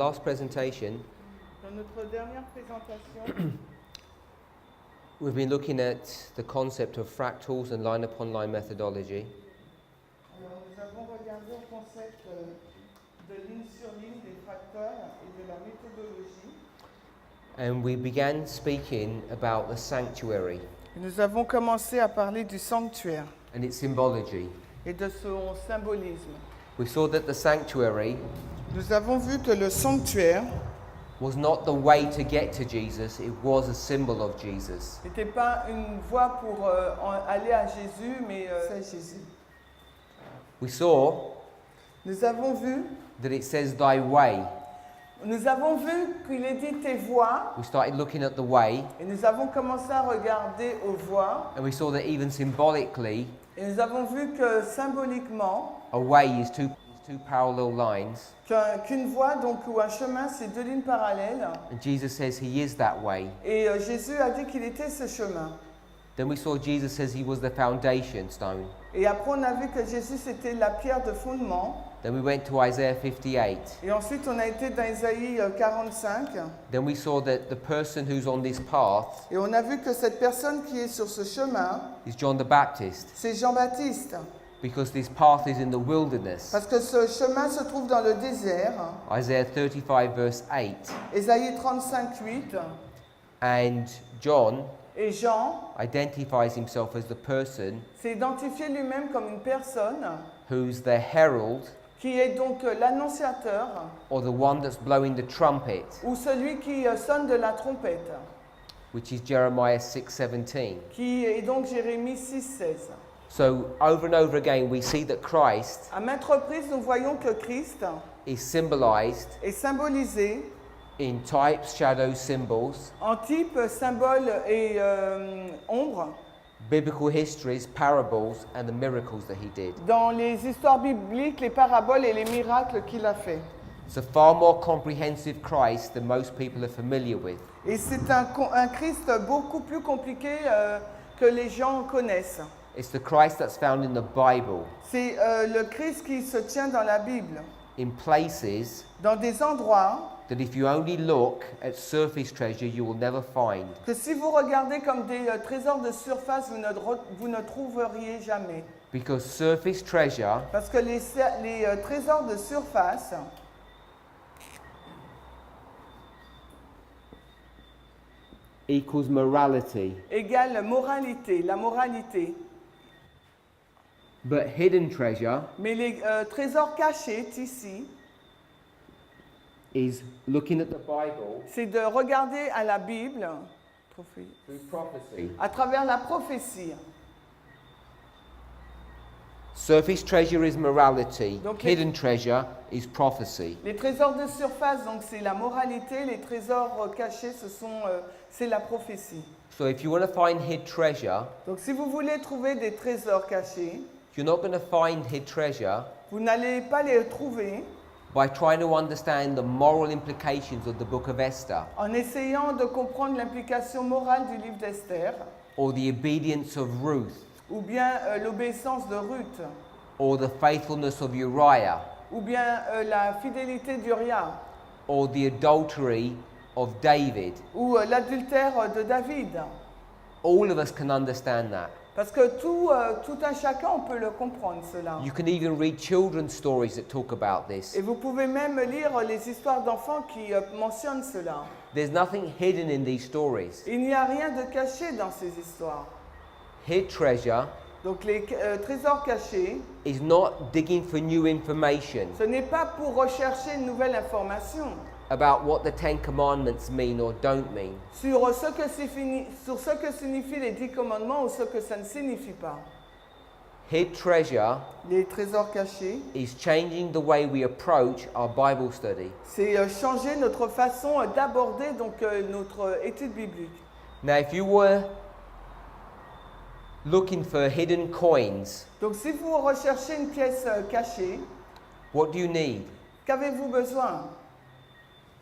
last presentation, Dans notre dernière présentation, we've been looking at the concept of fractals and line upon line methodology. alors nous avons regardé au concept de ligne sur ligne des fractales et de la méthodologie. And we began speaking about the sanctuary Nous avons commencé à parler du sanctuaire and its symbology. et de son symbolisme. We saw that the sanctuary Nous avons vu que le sanctuaire was not the way to get to Jesus, it was a symbol of Jesus. n'était pas une voie pour aller à Jésus, mais c'est Jésus. We saw Nous avons vu, that it says thy way. nous avons vu qu'il est dit tes voies, We started looking at the way, et nous avons commencé à regarder aux voies, and we saw that even symbolically, et nous avons vu que symboliquement, a way is two parallel lines. qu'une voie donc ou un chemin, c'est deux lignes parallèles, And Jesus says he is that way. et Jésus a dit qu'il était ce chemin. Then we saw Jesus says he was the foundation stone. Et après on a vu que Jésus c'était la pierre de fondement. Then we went to Isaiah 58. Et ensuite on a été dans Isaïe 45. Then we saw that the person who's on this path Et on a vu que cette personne qui est sur ce chemin, is John the Baptist, c'est Jean-Baptiste. because this path is in the wilderness. Parce que ce chemin se trouve dans le désert. Isaiah 35 verse 8. Isaïe 35, 8. And John Et Jean identifies himself as the person s'est identifié lui-même comme une personne who's the herald qui est donc l'annonciateur or the one that's blowing the trumpet, ou celui qui sonne de la trompette, which is Jeremiah 6:17. qui est donc Jérémie 6, 16. So over and over again we see that Christ À maintes reprises, nous voyons que Christ is symbolized est symbolisé in types, shadows, symbols, en type, symbole et ombre biblical histories, parables, and the miracles that he did. dans les histoires bibliques, les paraboles et les miracles qu'il a fait. It's a far more comprehensive Christ than most people are familiar with. Et c'est un Christ beaucoup plus compliqué que les gens connaissent. It's the Christ that's found in the Bible, C'est le Christ qui se tient dans la Bible, in places dans des endroits that if you only look at surface treasure, you will never find. que si vous regardez comme des trésors de surface, vous ne trouveriez jamais. Because surface treasure Parce que les trésors de surface equals morality, égale moralité, la moralité. but hidden treasure Mais les trésors cachés ici, is looking at the Bible c'est de regarder à la Bible through prophecy. à travers la prophétie. Surface treasure is morality, Donc, hidden treasure is prophecy. Les trésors de surface, donc c'est la moralité, les trésors cachés, c'est la prophétie. So if you want to find hid treasure, Donc si vous voulez trouver des trésors cachés, you're not going to find hid treasure vous n'allez pas les trouver by trying to understand the moral implications of the book of Esther en essayant de comprendre l'implication morale du livre d'Esther, or the obedience of Ruth ou bien l'obéissance de Ruth, or the faithfulness of Uriah ou bien la fidélité d'Uria, or the adultery of David. ou l'adultère de David. All of us can understand that. Parce que tout un chacun, on peut le comprendre, cela. You can even read children's stories that talk about this. Et vous pouvez même lire les histoires d'enfants qui mentionnent cela. There's nothing hidden in these stories. Il n'y a rien de caché dans ces histoires. Hid treasure Donc les trésors cachés, is not digging for new information ce n'est pas pour rechercher une nouvelle information about what the Ten Commandments mean or don't mean. sur ce que signifient les 10 commandements ou ce que ça ne signifie pas. Hid treasure Les trésors cachés, is changing the way we approach our Bible study. c'est changer notre façon d'aborder donc notre étude biblique. Now, if you were looking for hidden coins, Donc si vous recherchez une pièce cachée, what do you need? qu'avez-vous besoin?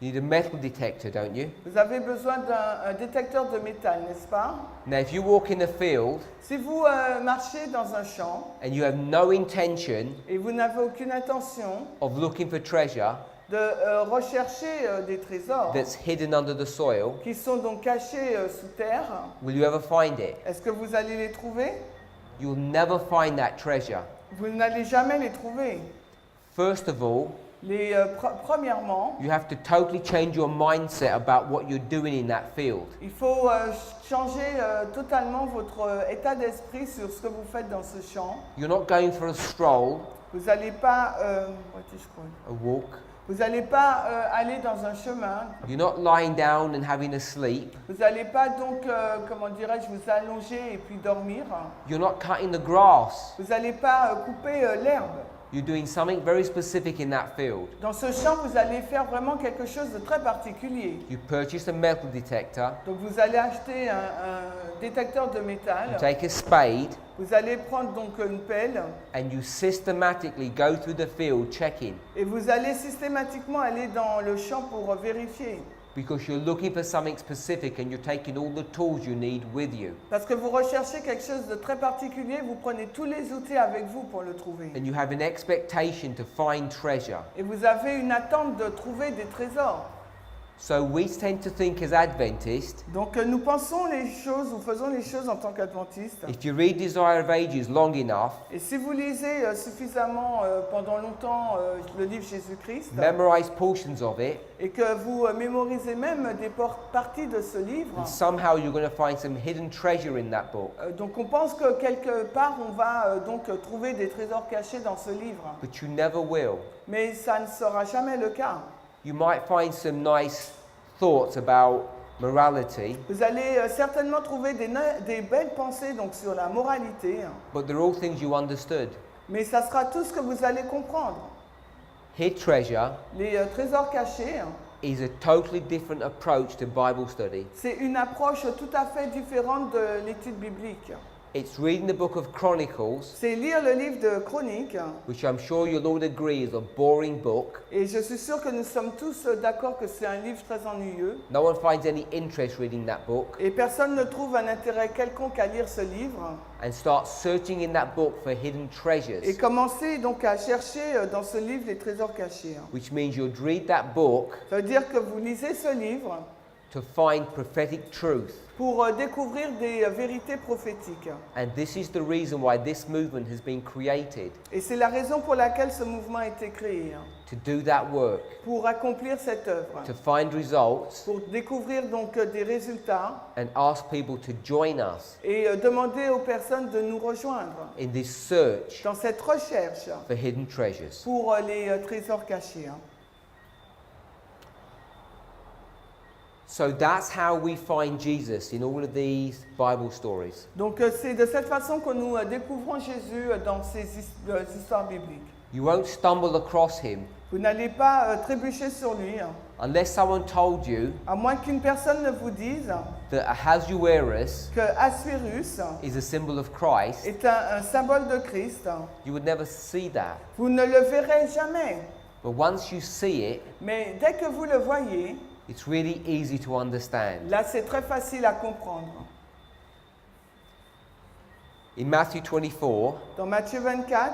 You need a metal detector, don't you? Vous avez besoin d'un détecteur de métal, n'est-ce pas? Now, if you walk in a field Si vous marchez dans un champ and you have no intention et vous n'avez aucune intention of looking for treasure, de rechercher des trésors that's hidden under the soil, qui sont donc cachés sous terre. will you ever find it? Est-ce que vous allez les trouver? You'll never find that treasure. Vous n'allez jamais les trouver. First of all, Premièrement, you have to totally change your mindset about what you're doing in that field. il faut changer totalement votre état d'esprit sur ce que vous faites dans ce champ. You're not going for a stroll, Vous n'allez pas, a walk. vous n'allez pas aller dans un chemin. You're not lying down and having a sleep. Vous n'allez pas donc, comment dirais-je, vous allonger et puis dormir. You're not cutting the grass. Vous n'allez pas couper l'herbe. You're doing something very specific in that field. Dans ce champ, vous allez faire vraiment quelque chose de très particulier. You purchase a metal detector, Donc vous allez acheter un détecteur de you métal. take a spade, Vous allez prendre donc une pelle and you systematically go through the field checking, et vous allez systématiquement aller dans le champ pour vérifier. because you're looking for something specific and you're taking all the tools you need with you. Parce que vous recherchez quelque chose de très particulier, vous prenez tous les outils avec vous pour le trouver. And you have an expectation to find treasure. Et vous avez une attente de trouver des trésors. So we tend to think as Adventists, Donc nous pensons les choses, nous faisons les choses en tant qu'adventistes. if you read Desire of Ages long enough, Et si vous lisez suffisamment pendant longtemps le livre Jésus-Christ, memorize portions of it, et que vous mémorisez même des parties de ce livre, and somehow you're going to find some hidden treasure in that book. donc on pense que quelque part on va donc trouver des trésors cachés dans ce livre. But you never will. Mais ça ne sera jamais le cas. You might find some nice thoughts about morality, Vous allez certainement trouver des belles pensées donc sur la moralité, but they're all things you understood. mais ça sera tout ce que vous allez comprendre. Hid treasure Les trésors cachés, is a totally different approach to Bible study. c'est une approche tout à fait différente de l'étude biblique. It's reading the book of Chronicles, C'est lire le livre de Chroniques, which I'm sure you'll all agree is a boring book. et je suis sûr que nous sommes tous d'accord que c'est un livre très ennuyeux, No one finds any interest reading that book, et personne ne trouve un intérêt quelconque à lire ce livre, and start searching in that book for hidden et treasures, commencer donc à chercher dans ce livre les trésors cachés. which means you'd read that book Ça veut dire que vous lisez ce livre to find prophetic truth. pour découvrir des vérités prophétiques. And this is the reason why this movement has been created, Et c'est la raison pour laquelle ce mouvement a été créé, to do that work, pour accomplir cette œuvre, to find results, pour découvrir donc des résultats and ask people to join us et demander aux personnes de nous rejoindre in this search dans cette recherche for hidden treasures. pour les trésors cachés. So that's how we find Jesus in all of these Bible stories. Donc c'est de cette façon que nous découvrons Jésus dans ces histoires bibliques. You won't stumble across him Vous n'allez pas trébucher sur lui, unless someone told you à moins qu'une personne ne vous dise that Ahasuerus que Assuérus is a symbol of Christ. est un symbole de Christ. You would never see that. Vous ne le verrez jamais. But once you see it, Mais dès que vous le voyez, it's really easy to understand. là c'est très facile à comprendre. In Matthew 24, Dans Matthieu 24,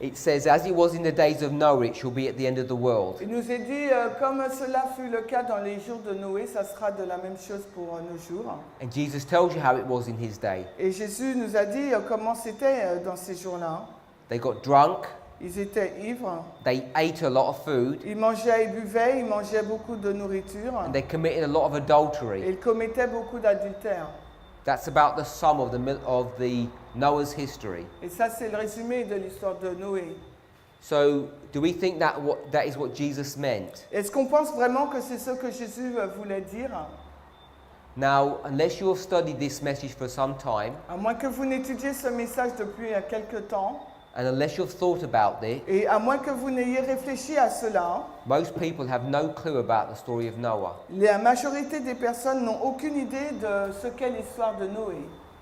it says, "As it was in the days of Noah, it shall be at the end of the world." il nous est dit, comme cela fut le cas dans les jours de Noé, ça sera de la même chose pour nos jours. And Jesus tells you how it was in his day. Et Jésus nous a dit comment c'était dans ces jours-là. They got drunk, Ils étaient ivres, they ate a lot of food, ils mangeaient et buvaient, ils mangeaient beaucoup de nourriture, and they committed a lot of et adultery. ils commettaient beaucoup d'adultère. That's about the sum of the Noah's history. Et ça, c'est le résumé de l'histoire de Noé. So, do we think that is what Jesus meant? Est-ce qu'on pense vraiment que c'est ce que Jésus voulait dire? Now, unless you have studied this message for some time, À moins que vous n'étudiez ce message depuis quelque temps, and unless you've thought about it, et à moins que vous n'ayez réfléchi à cela, most people have no clue about the story of Noah. la majorité des personnes n'ont aucune idée de ce qu'est l'histoire de Noé.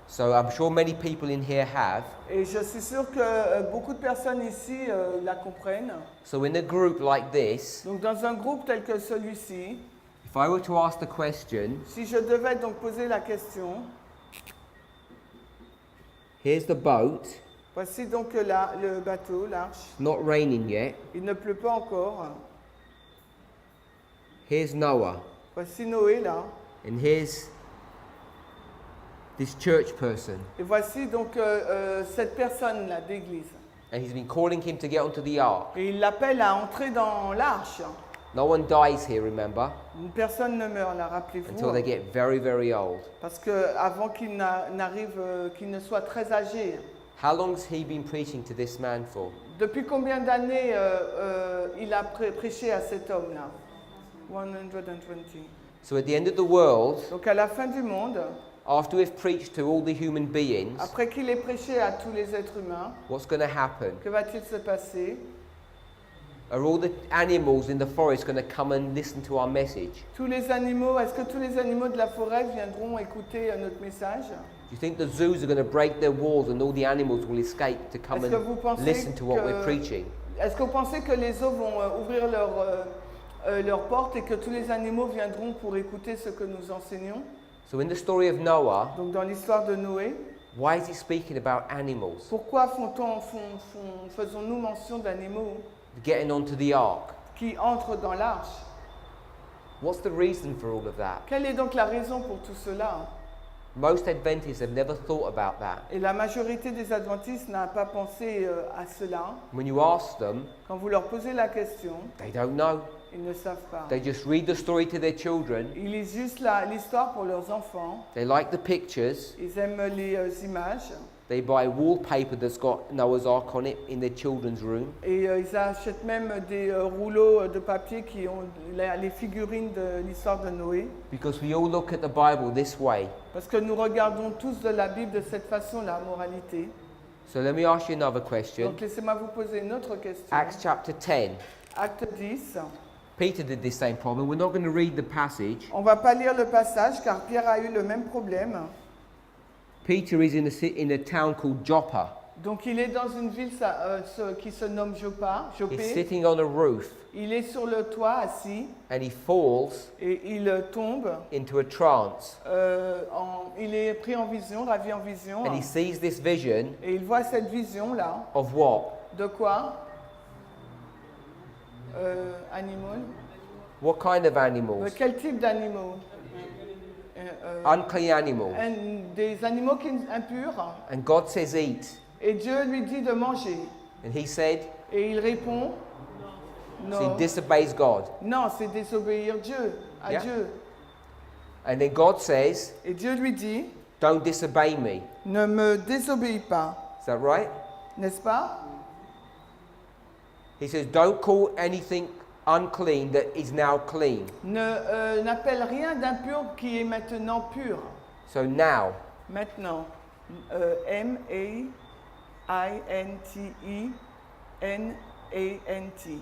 So I'm sure many people in here have. Et je suis sûre que beaucoup de personnes ici la comprennent. So in a group like this, Donc dans un groupe tel que celui-ci, if I were to ask the question, si je devais donc poser la question, here's the boat, voici donc le bateau, l'arche, not raining yet, il ne pleut pas encore. Here's Noah, Voici Noé là. and here's this church person. Et voici donc cette personne-là d'église. And he's been calling him to get onto the ark. Et il l'appelle à entrer dans l'arche. No one dies here, remember, Personne ne meurt là, until they rappelez-vous. get very, very old. Parce que avant qu'il n'arrive, qu'il ne soit très âgé. How long's he been preaching to this man for? Depuis combien d'années il a prêché à cet homme-là? 120. So at the end of the world, Donc à la fin du monde, after we've preached to all the human beings, après qu'il ait prêché à tous les êtres humains, what's going to happen? que va-t-il se passer? Are all the animals in the forest going to come and listen to our message? Tous les animaux, est-ce que tous les animaux de la forêt viendront écouter notre message? Do you think the zoos are going to break their walls and all the animals will escape to come Est-ce que vous and pensez listen to what we're que- preaching? Est-ce que vous pensez que les eaux vont ouvrir leurs portes et que tous les animaux viendront pour écouter ce que nous enseignons? So in the story of Noah, Donc dans l'histoire de Noé, why is he speaking about animals pourquoi faisons-nous mention d'animaux getting onto the ark? qui entrent dans l'arche? What's the reason for all of that? Quelle est donc la raison pour tout cela? Most Adventists have never thought about that. Et la majorité des adventistes n'a pas pensé à cela. When you ask them, Quand vous leur posez la question, they don't know. ils ne savent pas. They just read the story to their children. Ils lisent juste l'histoire pour leurs enfants. They like the pictures. Ils aiment les images. They buy wallpaper that's got Noah's Ark on it in their children's room. Et ils achètent même des rouleaux de papier qui ont les figurines de l'histoire de Noé. Because we all look at the Bible this way. Parce que nous regardons tous de la Bible de cette façon, la moralité. So let me ask you another question. Donc laissez-moi vous poser une autre question. Acts chapter 10. Acte 10. Peter did this same problem. We're not going to read the passage. On ne va pas lire le passage car Pierre a eu le même problème. Peter is in a town called Joppa. Donc il est dans une ville qui se nomme Joppa, He's Joppé. sitting on a roof Il est sur le toit assis and he falls et il tombe. into a trance. Il est pris en vision, ravi en vision. And he sees this vision Et il voit cette vision-là. of what? De quoi? Animal. What kind of De animals? quel type d'animaux? Unclean animals. Des animaux impurs. And God says eat. Et Dieu lui dit de manger. And he said, Et il répond, so he non. disobeys God. Non, c'est désobéir à Yeah. Dieu. And then God says, Et Dieu lui dit, don't disobey me. ne me désobéis pas. Is that right? N'est-ce pas? He says, don't call anything unclean that is now clean. N'appelle rien d'impur qui est maintenant pur. So now, Maintenant. M-A-I-N-T-E-N-A-N-T.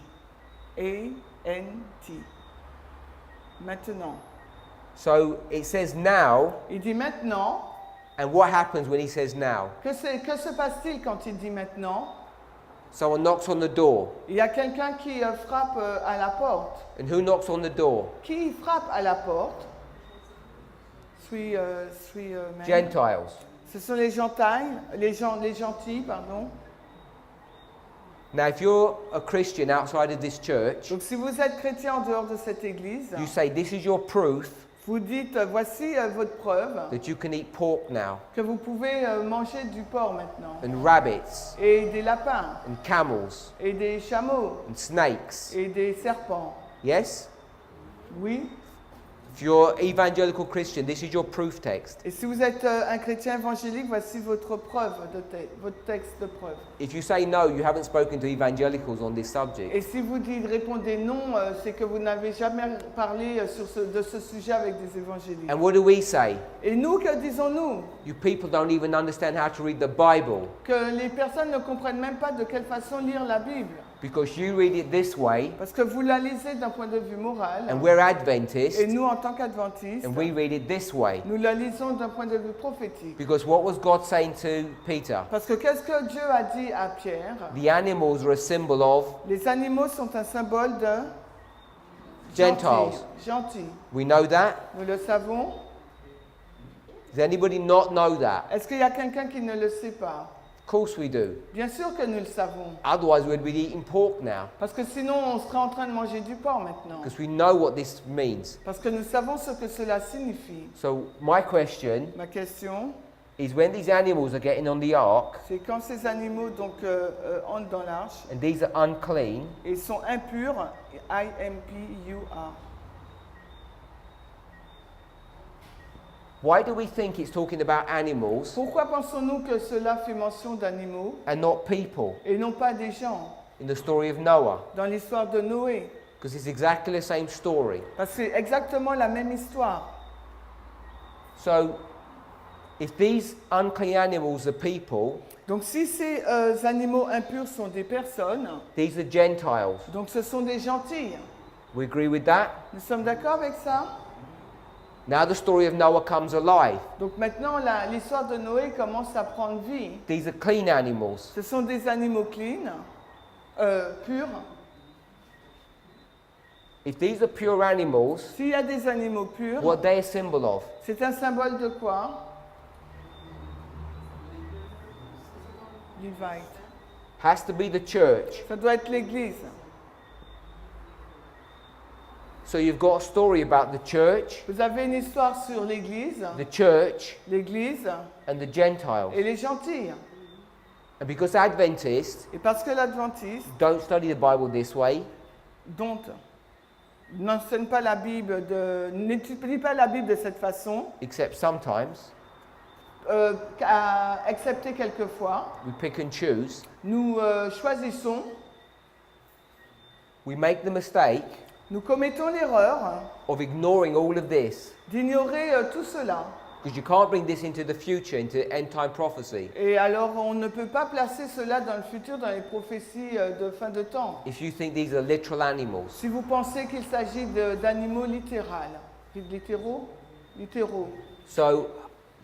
A-N-T. Maintenant. so it says now, Il dit maintenant. and what happens when he says now? Que se passe-t-il quand il dit maintenant? Someone knocks on the door. Il y a quelqu'un qui frappe à la porte. And who knocks on the door? Qui frappe à la porte? Three men. Gentiles. Ce sont les gentils, pardon. Now, if you're a Christian outside of this church, Donc si vous êtes chrétien en dehors de cette église, you say, this is your proof vous dites, voici votre preuve that you can eat pork now, que vous pouvez manger du porc maintenant. and rabbits, Et des lapins, and camels, et des chameaux, and snakes. et des serpents. Yes? Oui. If you're evangelical Christian, this is your proof text. Et si vous êtes un chrétien évangélique, voici votre preuve, votre texte de preuve. If you say no, you haven't spoken to evangelicals on this subject. Et si vous répondez non, c'est que vous n'avez jamais parlé de ce sujet avec des évangéliques. And what do we say? Et nous, que disons-nous? You people don't even understand how to read the Bible Que les personnes ne comprennent même pas de quelle façon lire la Bible. because you read it this way, Parce que vous la lisez d'un point de vue moral. and we're Adventists, Et nous, en tant qu'adventistes, and we read it this way. nous la lisons d'un point de vue prophétique. Because what was God saying to Peter? Parce que qu'est-ce que Dieu a dit à Pierre? The animals are a symbol of Les animaux sont un symbole de Gentiles. Gentil. We know that. Nous le savons. Does anybody not know that? Est-ce qu'il y a quelqu'un qui ne le sait pas? Of course we do. Bien sûr que nous le savons. Otherwise, we'd be eating pork now. Parce que sinon, on serait en train de manger du porc maintenant. Because we know what this means. Parce que nous savons ce que cela signifie. So, my question Ma question, is when these animals are getting on the ark c'est quand ces animaux donc, entrent dans l'arche and these are unclean, et sont impurs, I-M-P-U-R. why do we think it's talking about animals Pourquoi pensons-nous que cela fait mention d'animaux and not people et non pas des gens in the story of Noah? dans l'histoire de Noé? Because it's exactly the same story. Parce que c'est exactement la même histoire. So, if these unclean animals are people, Donc si ces animaux impurs sont des personnes, these are Gentiles. donc ce sont des gentils. We agree with that? Nous sommes d'accord avec ça? Now the story of Noah comes alive. Donc maintenant l'histoire de Noé commence à prendre vie. These are clean animals. Ce sont des animaux clean, purs. If these are pure animals, S'il y a des animaux purs, what are they a symbol of? c'est un symbole de quoi? Levite. Has to be the church. Ça doit être l'Église. So you've got a story about the church, Vous avez une histoire sur l'Église, l'Église and the Gentiles. les gentils. And because Adventists Et parce que l'Adventiste don't study the Bible this way, n'enseigne pas la Bible, n'étudie pas la Bible de cette façon, except sometimes excepté quelquefois, we pick and choose, nous choisissons, we make the mistake nous commettons l'erreur of ignoring all of this. d'ignorer tout cela. Because you can't bring this into the future, into end time prophecy. Et alors on ne peut pas placer cela dans le futur, dans les prophéties de fin de temps. If you think these are literal animals. Si vous pensez qu'il s'agit d'animaux littéraux. So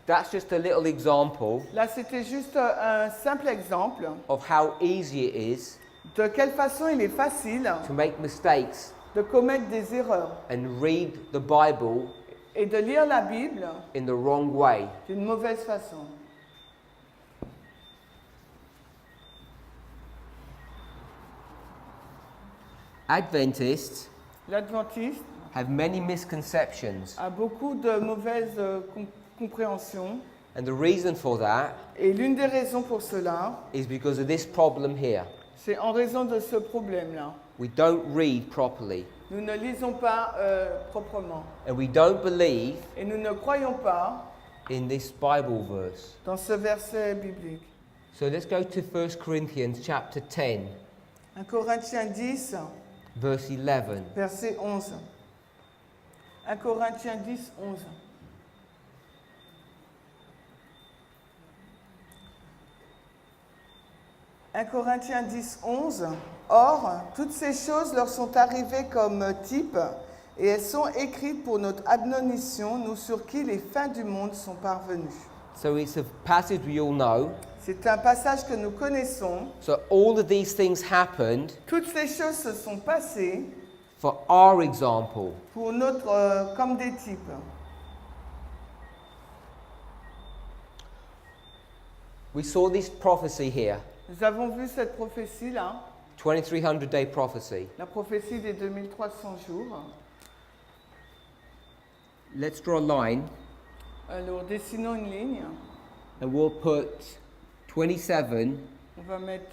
that's just a little example Là, c'était juste un simple exemple of how easy it is de quelle façon il est facile to make mistakes de commettre des erreurs and read the Bible et de lire la Bible in the wrong way. d'une mauvaise façon. Adventists L'Adventiste have many misconceptions, a beaucoup de mauvaises compréhensions and the reason for that et l'une des raisons pour cela, is because of this problem here. c'est en raison de ce problème-là. We don't read properly, Nous ne lisons pas proprement and we don't believe et nous ne croyons pas in this Bible verse. dans ce verset biblique. So let's go to 1 Corinthians chapter 10, 1 Corinthiens 10, verse 11. verset 11. 1 Corinthiens 10, 11. « 1 Corinthiens 10, 11. Or, toutes ces choses leur sont arrivées comme type, et elles sont écrites pour notre admonition, nous sur qui les fins du monde sont parvenues. » So it's a passage we all know. C'est un passage que nous connaissons. So all of these things happened Toutes ces choses se sont passées for our example. pour notre, comme des types. We saw this prophecy here, Nous avons vu cette prophétie-là, 2300-day prophecy. la prophétie des 2300 jours. Let's draw a line, Alors, dessinons une ligne. and we'll put 27 On va mettre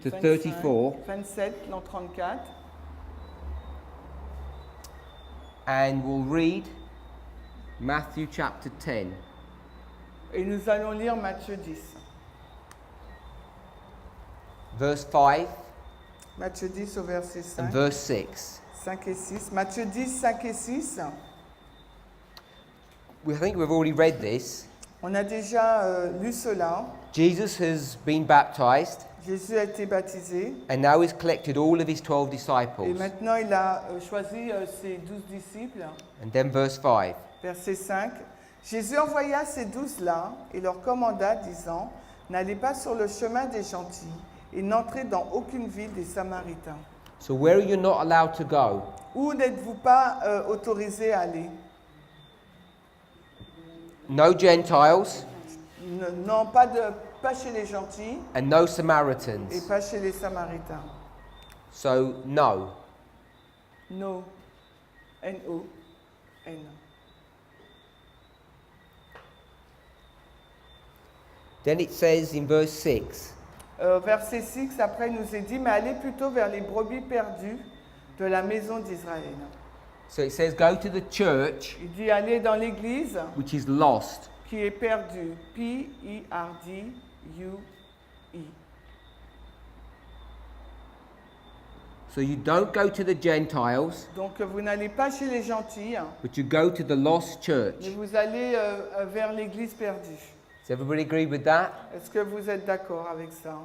to 25, 34, 27, l'an 34. and we'll read Matthew chapter 10. Et nous allons lire Matthieu 10. Verse 5 Matthieu 10 au verset and 5. verse 6. 5 et 6. Matthieu 10, 5 et 6. I think we've already read this. On a déjà lu cela. Jesus has been baptized, Jésus a été baptisé. and now he's collected all of his 12 Et disciples. maintenant, il a choisi ses 12 disciples. And then verse 5. Verset 5. Jésus envoya ces 12-là et leur commanda, disant, « N'allez pas sur le chemin des gentils et n'entrez dans aucune ville des Samaritains. So where are you not allowed to go? Où n'êtes-vous pas autorisés à aller? No Gentiles, Non, pas de pas chez les gentils and no et Samaritans. pas chez les Samaritains. So, no. No. N-O. N. Then it says in verse 6, Verset 6, après il nous est dit, mais allez plutôt vers les brebis perdues de la maison d'Israël. so it says, go to the church Il dit, allez dans l'église which is lost. qui est perdue. P-I-R-D-U-E. So you don't go to the Gentiles, Donc vous n'allez pas chez les gentils, but you go to the lost church. mais vous allez vers l'église perdue. Does everybody agree with that? Est-ce que vous êtes d'accord avec ça?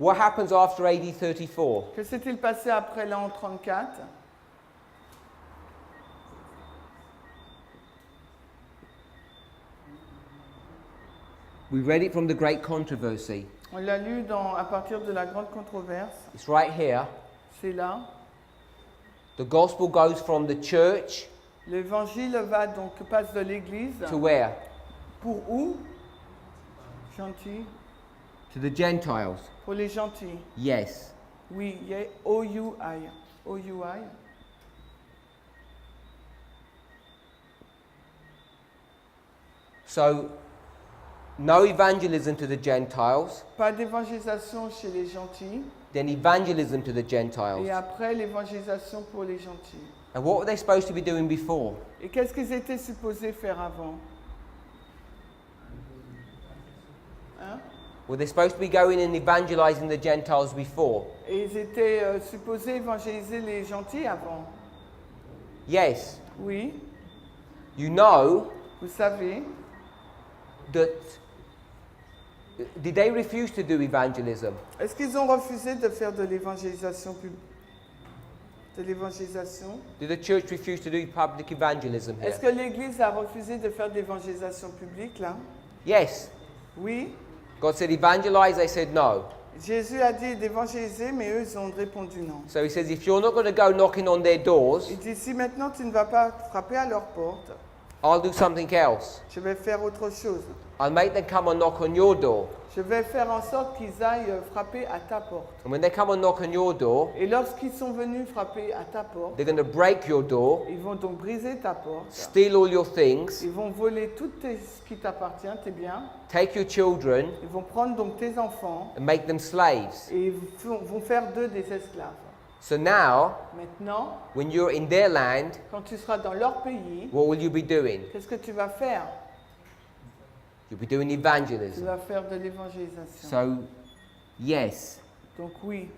What happens after AD 34? Que s'est-il passé après l'an 34? We read it from the Great Controversy. On l'a lu à partir de la grande controverse. It's right here. C'est là. The gospel goes from the church L'évangile passe de l'église to where? pour où? Gentil. To the Gentiles. Pour les gentils. Yes. Oui, O-U-I. O-U-I. So, no evangelism to the Gentiles, Pas d'évangélisation chez les gentils. then evangelism to the Et Gentiles. après, l'évangélisation pour les gentils. And what were they supposed to be doing before? Et qu'est-ce qu'ils étaient supposés faire avant? Hein? Were they supposed to be going and evangelizing the Gentiles before? Et ils étaient supposés évangéliser les gentils avant. Yes. Oui, You know vous savez. that. Did they refuse to do evangelism? Est-ce qu'ils ont refusé de faire de l'évangélisation de l'évangélisation? Did the church refuse to do public evangelism here? Est-ce que l'Église a refusé de faire de l'évangélisation publique là? Yes. Oui. God said evangelize, they said no. Jésus a dit d'évangéliser, mais eux ils ont répondu non. So he says if you're not going to go knocking on their doors, Il dit si maintenant tu ne vas pas frapper à leur porte, I'll do something else. je vais faire autre chose. I'll make them come and knock on your door. Je vais faire en sorte qu'ils aillent frapper à ta porte. And when they come and knock on your door, Et lorsqu'ils sont venus frapper à ta porte, they're going to break your door, ils vont donc briser ta porte. steal all your things, Ils vont voler tout ce qui t'appartient, tes biens. take your children, Ils vont prendre donc tes enfants and make them slaves. et ils vont faire d'eux des esclaves. So now, Maintenant, when you're in their land, quand tu seras dans leur pays, what will you be doing? qu'est-ce que tu vas faire? You'll be doing Tu evangelism. vas faire de l'évangélisation. So, yes. Donc oui.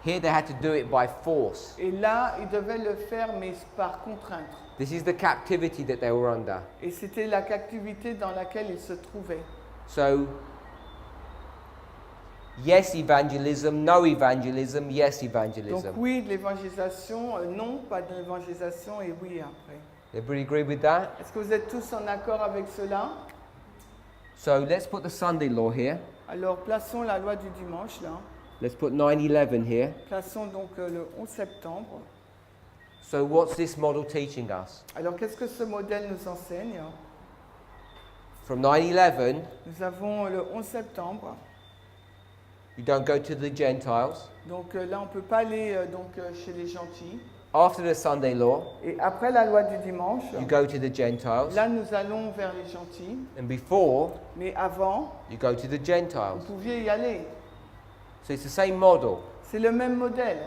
Here they had to do it by force. Et là, ils devaient le faire, mais par contrainte. This is the captivity that they were under. Et c'était la captivité dans laquelle ils se trouvaient. So, yes, evangelism, no evangelism, yes, Donc evangelism. oui, de l'évangélisation, non, pas de l'évangélisation, et oui après. Everybody agree with that? Est-ce que vous êtes tous en accord avec cela? So let's put the Sunday law here. Alors plaçons la loi du dimanche là. Let's put 9/11 here. Plaçons donc le 11 septembre. So what's this model teaching us? Alors qu'est-ce que ce modèle nous enseigne? From 9/11, Nous avons le 11 septembre. you don't go to the Gentiles. Donc là, on ne peut pas aller chez les gentils. After the Sunday law, Et après la loi du dimanche, you go to the Gentiles. là, nous allons vers les gentils. And before, Mais avant, you go to the vous Gentiles. pouviez y aller. So it's the same model. C'est le même modèle.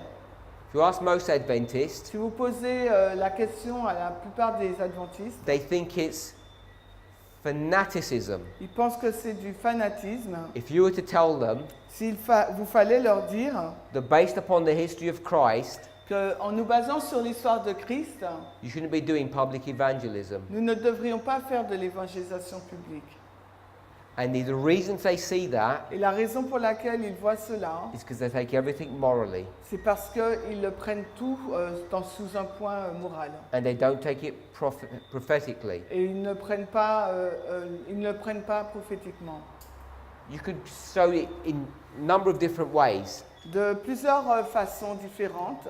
If you ask most Adventists, Si vous posez la question à la plupart des adventistes, they think it's fanaticism. ils pensent que c'est du fanatisme. If you were to tell them Vous fallait leur dire that based upon the history of Christ, qu'en nous basant sur l'histoire de Christ, you shouldn't be doing public evangelism. nous ne devrions pas faire de l'évangélisation publique. And the reason they see that Et la raison pour laquelle ils voient cela, is because they take everything morally c'est parce qu'ils le prennent tout sous un point moral. and they don't take it prophetically. Et ils ne le prennent pas prophétiquement. You could show it in a number of different ways. De plusieurs façons différentes.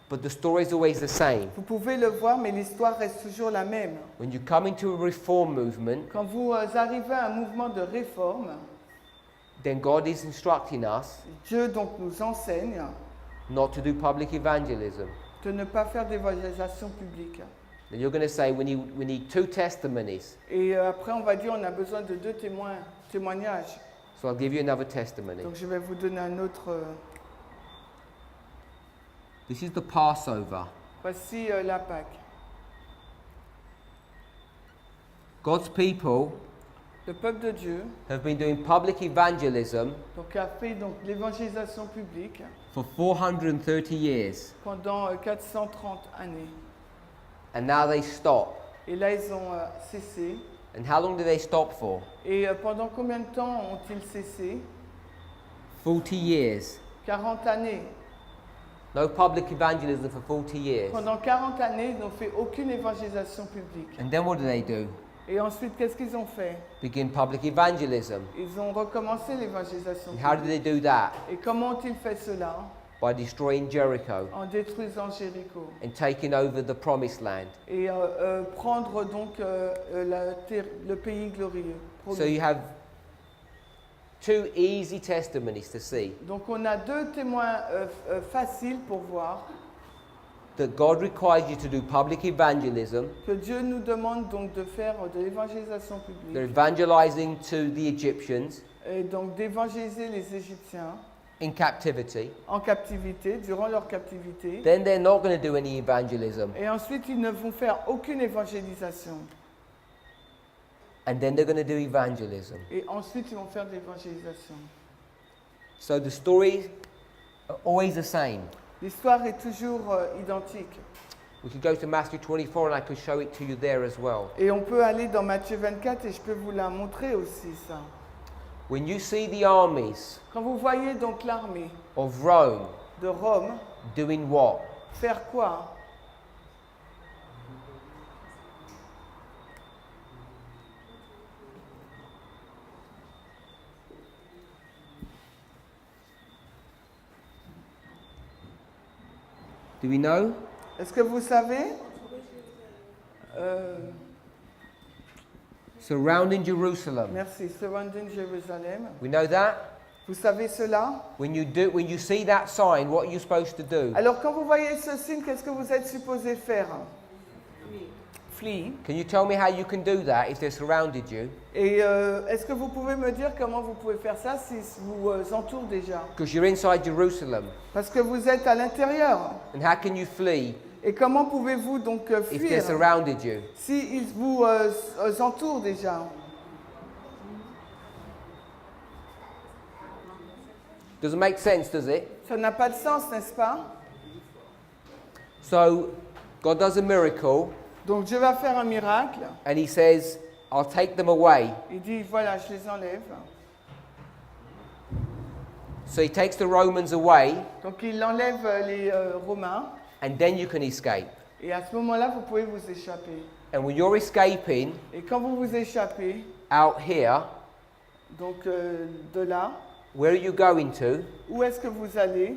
but the story is always the same. Vous pouvez le voir, mais l'histoire reste toujours la même. When you come into a reform movement, Quand vous arrivez à un mouvement de réforme, then God is instructing us Dieu donc nous enseigne not to do public evangelism. de ne pas faire d'évangélisation publique. Then you're going to say we need 2 testimonies. Et après, on va dire on a besoin de 2 témoignages. So I'll give you another testimony. Donc je vais vous donner un autre. This is the Passover. Voici la Pâque. God's people Le peuple de Dieu have been doing public evangelism donc, a fait donc, l'évangélisation publique for 430 years. pendant 430 années. And now they stop. Et là, ils ont cessé. And how long do they stop for? Et pendant combien de temps ont-ils cessé? 40 years. 40 années. No public evangelism for 40 years. Pendant 40 années, ils n'ont fait aucune évangélisation publique. And then what do? Et ensuite, qu'est-ce qu'ils ont fait? Begin public evangelism. Ils ont recommencé l'évangélisation And how did publique. they do that? Et comment ont-ils fait cela? By destroying Jericho En détruisant Jéricho. and taking over the promised land. Et prendre donc le pays glorieux. So you have 2 easy testimonies to see Donc on a 2 témoins faciles pour voir that God requires you to do public evangelism. que Dieu nous demande donc de faire de l'évangélisation They're publique evangelizing to the Egyptians et donc d'évangéliser les Égyptiens in captivity. en captivité, durant leur captivité. Then they're not going to do any evangelism. Et ensuite, ils ne vont faire aucune évangélisation. And then they're going to do evangelism. Et ensuite, ils vont faire de l'évangélisation. So the stories are always the same. L'histoire est toujours identique. We could go to Matthew 24 and I could show it to you there as well. Et on peut aller dans Matthieu 24 et je peux vous la montrer aussi, ça. When you see the armies Quand vous voyez donc l'armée of Rome de Rome, doing what? faire quoi? Do we know? Est-ce que vous savez? Surrounding Jerusalem. Merci. Surrounding Jérusalem. We know that? Vous savez cela? When you see that sign, what are you supposed to do? Alors quand vous voyez ce signe, qu'est-ce que vous êtes supposé faire? Flee. Can you tell me how you can do that if they're surrounded you? Et est-ce que vous pouvez me dire comment vous pouvez faire ça si vous entourent déjà? Because you're inside Jerusalem. Parce que vous êtes à l'intérieur. And how can you flee Et comment pouvez-vous donc if they're fuir surrounded you? si ils vous entourent déjà? Doesn't make sense, does it? Ça n'a pas de sens, n'est-ce pas? So God does a miracle Donc Dieu va faire un miracle. and he says, I'll take them away. Il dit, voilà, je les enlève. So he takes the Romans away Donc il enlève les Romains. and then you can escape. Et à ce moment-là, vous pouvez vous échapper. And when you're escaping Et quand vous vous échappez, out here, donc de là, where are you going to? où est-ce que vous allez?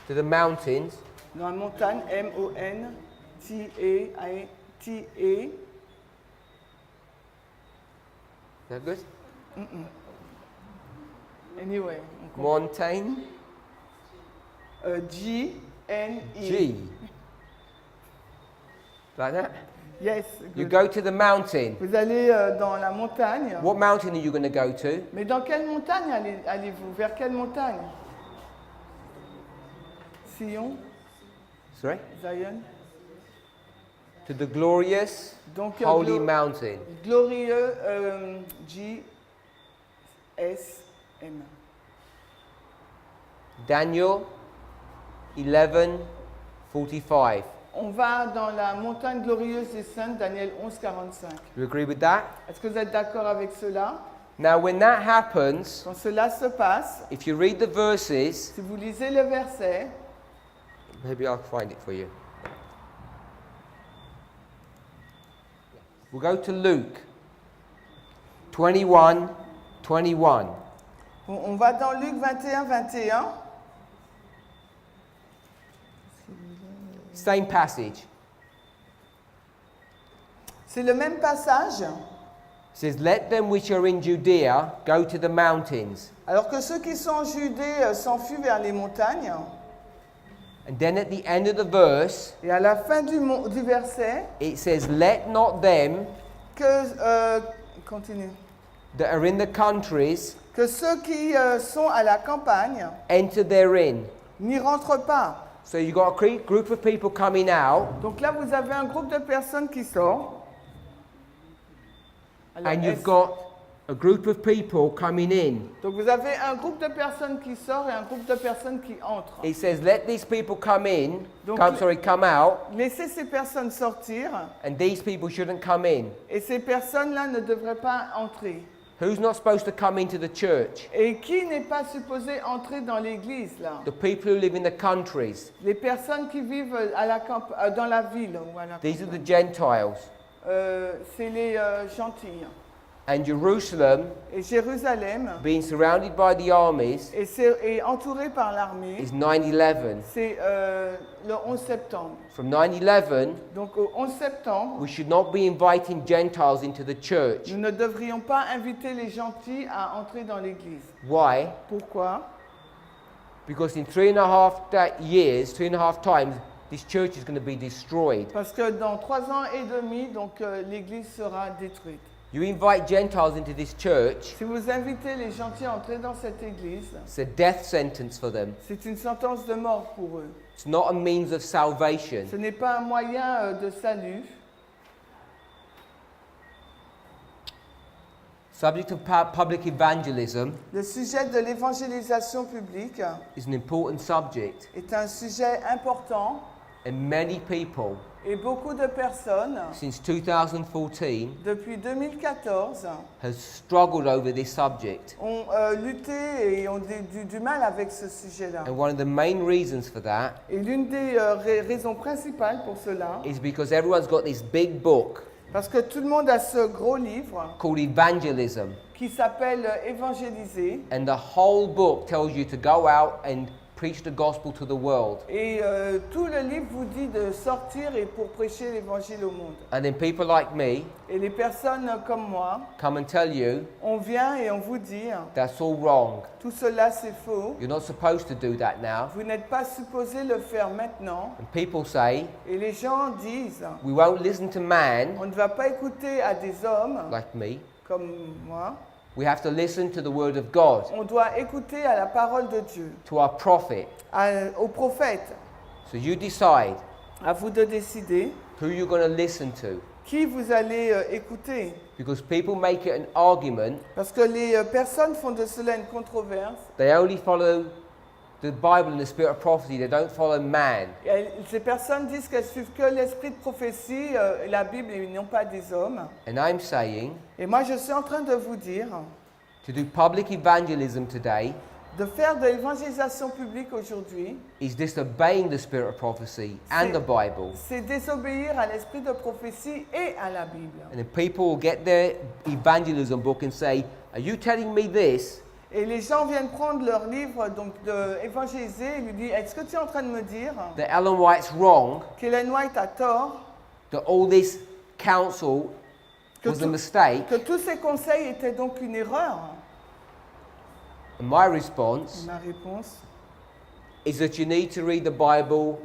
To the mountains. Dans la montagne, M-O-N-T-A-I-T-A. Is that good? Anyway, on comprend. Mountain. G-N-E. G. Like that? Yes. You good. go to the mountain. Vous allez dans la montagne. What mountain are you going to go to? Mais dans quelle montagne allez-vous? Vers quelle montagne? Sion, Sorry? Zion. To the glorious, Donc, holy mountain. glorieux, G-S-M. Daniel 11:45. On va dans la montagne glorieuse des saints, Daniel 11:45. You agree with that? Est-ce que vous êtes d'accord avec cela? Now, when that happens, Quand cela se passe, if you read the verses, si vous lisez le verset, maybe I'll find it for you. We'll go to Luke 21:21. on va dans Luc 21:21. Same passage. C'est le même passage. It says, let them which are in Judea go to the mountains. Alors que ceux qui sont en Judée s'enfuient vers les montagnes. And then at the end of the verse, Et à la fin du verset, it says, let not them continue. that are in the countries Que ceux qui sont à la campagne enter therein. n'y rentrent pas. So you've got a group of people coming out, Donc là, vous avez un groupe de personnes qui sort. Alors, and you've got a group of people coming in. Donc vous avez un groupe de personnes qui sort et un groupe de personnes qui entrent. It says, let these people come in, Donc, come out, Laissez ces personnes sortir and these people shouldn't come in. et ces personnes-là ne devraient pas entrer. Who's not supposed to come into the church? Et qui n'est pas supposé entrer dans l'église là? The people who live in the countries. Les personnes qui vivent à la dans la ville ou à la These are campagne. the Gentiles. C'est les gentils. And Jerusalem, Et Jérusalem being surrounded by the armies, est entouré par l'armée. is 9/11. C'est le 11 septembre. From 9/11, Donc au 11 septembre, we should not be inviting Gentiles into the church. nous ne devrions pas inviter les gentils à entrer dans l'église. Why? Pourquoi? Because in 3.5 years, 2.5 times, this church is going to be destroyed. Parce que dans 3 ans et demi, donc l'église sera détruite. You invite Gentiles into this church, Si vous invitez les gentils à entrer dans cette église, it's a death sentence for them. c'est une sentence de mort pour eux. It's not a means of salvation. Ce n'est pas un moyen de salut. Subject of public evangelism Le sujet de l'évangélisation publique is an important subject, est un sujet important and many people et beaucoup de personnes, since 2014 depuis 2014, has struggled over this subject. ont lutté et ont du mal avec ce sujet-là. And one of the main reasons for that Et l'une des raisons principales pour cela, is because everyone's got this big book parce que tout le monde a ce gros livre called Evangelism, qui s'appelle Évangéliser, and the whole book tells you to go out and preach the gospel to the world. et tout le livre vous dit de sortir et pour prêcher l'évangile au monde. And then people like me Et les personnes comme moi, come and tell you on vient et on vous dit, that's all wrong. tout cela c'est faux, You're not supposed to do that now. vous n'êtes pas supposé le faire maintenant. And people say, Et les gens disent, we won't listen to man on ne va pas écouter à des hommes like me. comme moi, We have to listen to the word of God, on doit écouter à la parole de Dieu, to our prophet. aux prophètes. So you decide À vous de décider who you're going to listen to. qui vous allez écouter. Because people make it an argument. Parce que les personnes font de cela une controverse. They only follow the Bible and the spirit of prophecy. They don't follow man. Et ces personnes disent qu'elles suivent que l'esprit de prophétie, la Bible, et non pas des hommes. And I'm saying Et moi, je suis en train de vous dire to do public evangelism today de faire de l'évangélisation publique aujourd'hui, is disobeying the spirit of prophecy and the Bible. c'est désobéir à l'esprit de prophétie et à la Bible. And then people will get their evangelism book and say, are you telling me this? Et les gens viennent prendre leur livre donc d'évangéliser et lui disent, est-ce que tu es en train de me dire That Ellen White's wrong? qu'Ellen White a tort, That all this counsel was a mistake? que tous ces conseils étaient donc une erreur? And my response Ma réponse, is that you need to read the Bible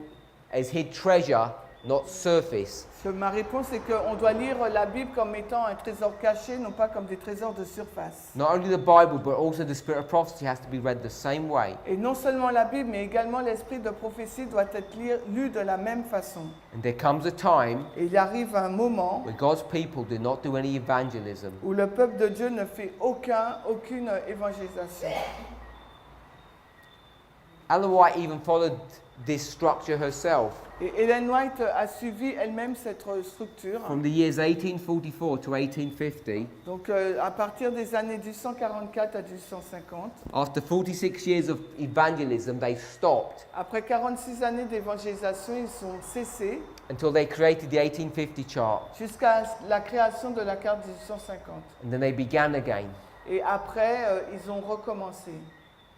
as hid treasure, not surface. ma réponse est qu'on doit lire la Bible comme étant un trésor caché, non pas comme des trésors de surface. Not only the Bible, but also the spirit of prophecy has to be read the same way. Et non seulement la Bible, mais également l'esprit de prophétie doit être lu de la même façon. And there comes a time Et il arrive un moment where God's people do not do any evangelism. où le peuple de Dieu ne fait aucune évangélisation. Ellen White even followed this structure herself. Et Ellen White a suivi elle-même cette structure. From the years 1844 to 1850, Donc à partir des années 1844 à 1850, after 46 years of evangelism, they stopped après 46 années d'évangélisation, ils ont cessé until they created the 1850 chart. jusqu'à la création de la carte 1850. And then they began again. Et après, ils ont recommencé.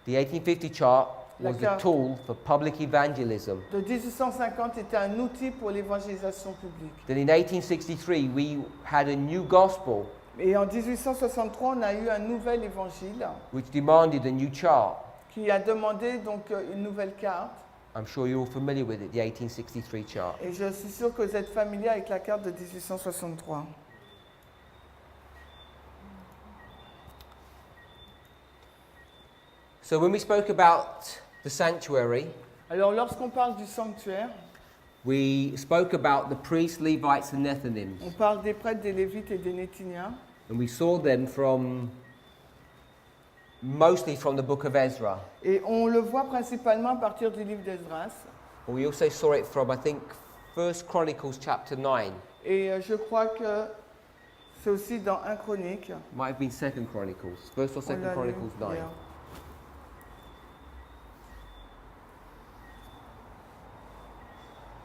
The 1850 chart La was a carte tool for public evangelism. de 1850 était un outil pour l'évangélisation publique. Then in 1863, we had a new gospel Et en 1863, on a eu un nouvel évangile which demanded a new chart. qui a demandé donc une nouvelle carte. I'm sure you're all familiar with it, the 1863 chart. Et je suis sûre que vous êtes familier avec la carte de 1863. So when we spoke about the sanctuary, Alors lorsqu'on parle du sanctuaire, we spoke about the priests, Levites, and Nethinims. on parle des prêtres, des Lévites et des Néthiniens. And we saw them mostly from the book of Ezra. Et on le voit principalement à partir du livre d'Esdras. But we also saw it from, I think, 1 Chronicles chapter 9. Et je crois que c'est aussi dans 1 Chronique. Might have been 2 Chronicles, 1st or On 2nd l'a lu Chronicles 9. hier.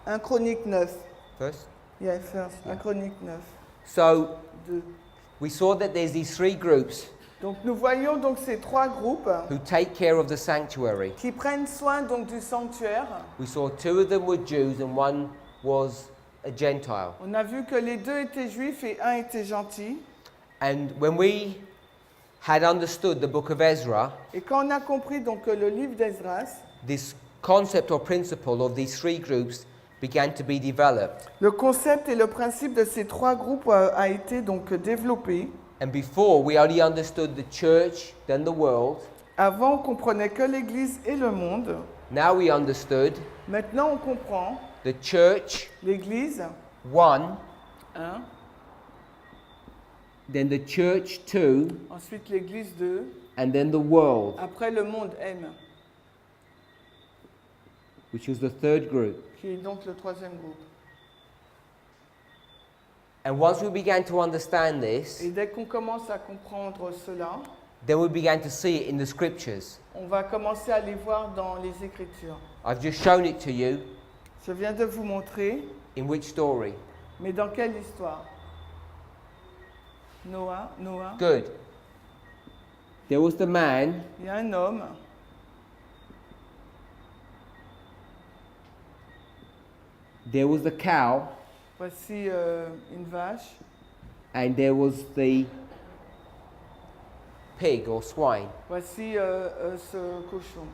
Un Chronique 9. First? Yeah, first. Yeah. 1 Chronique 9. So 2. we saw that there's these three groups Donc nous voyons donc ces trois groupes who take care of the sanctuary. qui prennent soin donc du sanctuaire. We saw two of them were Jews and one was a Gentile. On a vu que les deux étaient juifs et un était gentil. And when we had understood the book of Ezra, Et quand on a compris donc le livre d'Esdras, this concept or principle of these three groups began to be developed. le concept et le principe de ces trois groupes a été donc développé. And before, we only understood the church, then the world. Avant, on comprenait que l'Église et le monde. Now we understood Maintenant, on comprend the church, l'Église, one, un, then the church, two, ensuite l'Église, deux, and then the world, après le monde, M, which was the third group. qui est donc le troisième groupe. And once we began to understand this, Et dès qu'on commence à comprendre cela, then we began to see it in the scriptures. on va commencer à les voir dans les Écritures. I've just shown it to you. Je viens de vous montrer, In which story? mais dans quelle histoire? Noah, Good. There was the man, il y a un homme, there was the cow, voici une vache, and there was the pig or swine. voici ce cochon.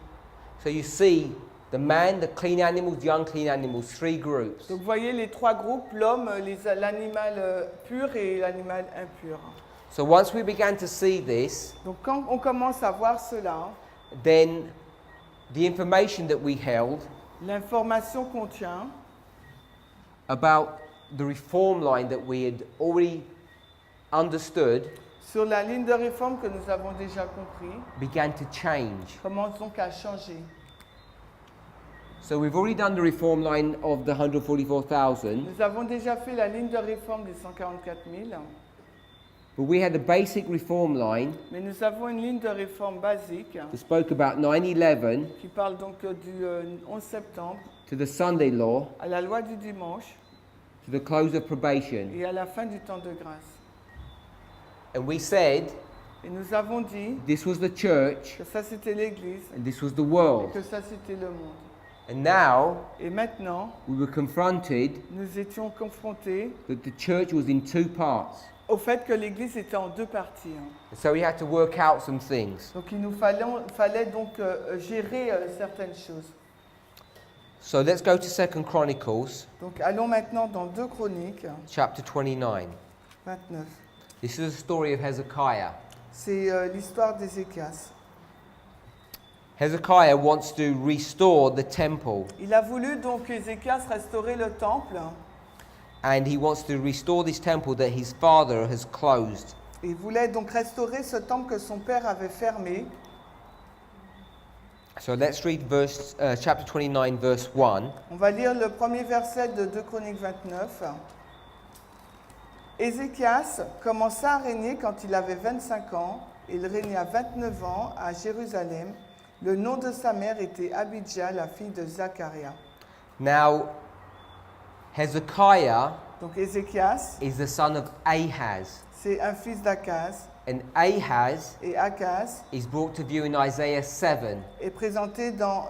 So you see the man, the clean animals, the unclean animals, three groups. Donc vous voyez les trois groupes, l'homme, l'animal pur et l'animal impur. So once we began to see this, Donc quand on commence à voir cela, then the information that we held l'information qu'on tient about the reform line that we had already understood sur la ligne de réforme que nous avons déjà compris, began to change. commence donc à changer. So we've already done the reform line of the 144,000, Nous avons déjà fait la ligne de réforme des 144 000, but we had the basic reform line mais nous avons une ligne de réforme basique that spoke about 9/11 qui parle donc du 11 septembre to the Sunday law à la loi du dimanche to the close of probation. et à la fin du temps de grâce. And we said Et nous avons dit this was the church que ça c'était l'Église and this was the et world. que ça c'était le monde. And now Et maintenant, we were confronted nous étions confrontés that the church was in two parts. au fait que l'Église était en deux parties. And so we had to work out some things. Donc il nous fallait donc gérer certaines choses. So let's go to 2 Chronicles Donc allons maintenant dans 2 Chroniques, chapter 29. 29. This is the story of Hezekiah. C'est l'histoire d'Ézéchias. Hezekiah wants to restore the temple, Il a voulu donc Ézéchias restaurer le temple. and he wants to restore this temple that his father has closed. Il voulait donc restaurer ce temple que son père avait fermé. So let's read chapter 29, verse 1. On va lire le premier verset de 2 Chroniques 29. Ézéchias commença à régner quand il avait 25 ans. Il régna 29 ans à Jérusalem. Le nom de sa mère était Abijah, la fille de Zacharia. Now, Hezekiah Donc Ézéchias, is the son of Ahaz. c'est un fils d'Akaz. And Ahaz Et Akaz is brought to view in Isaiah 7. est présenté dans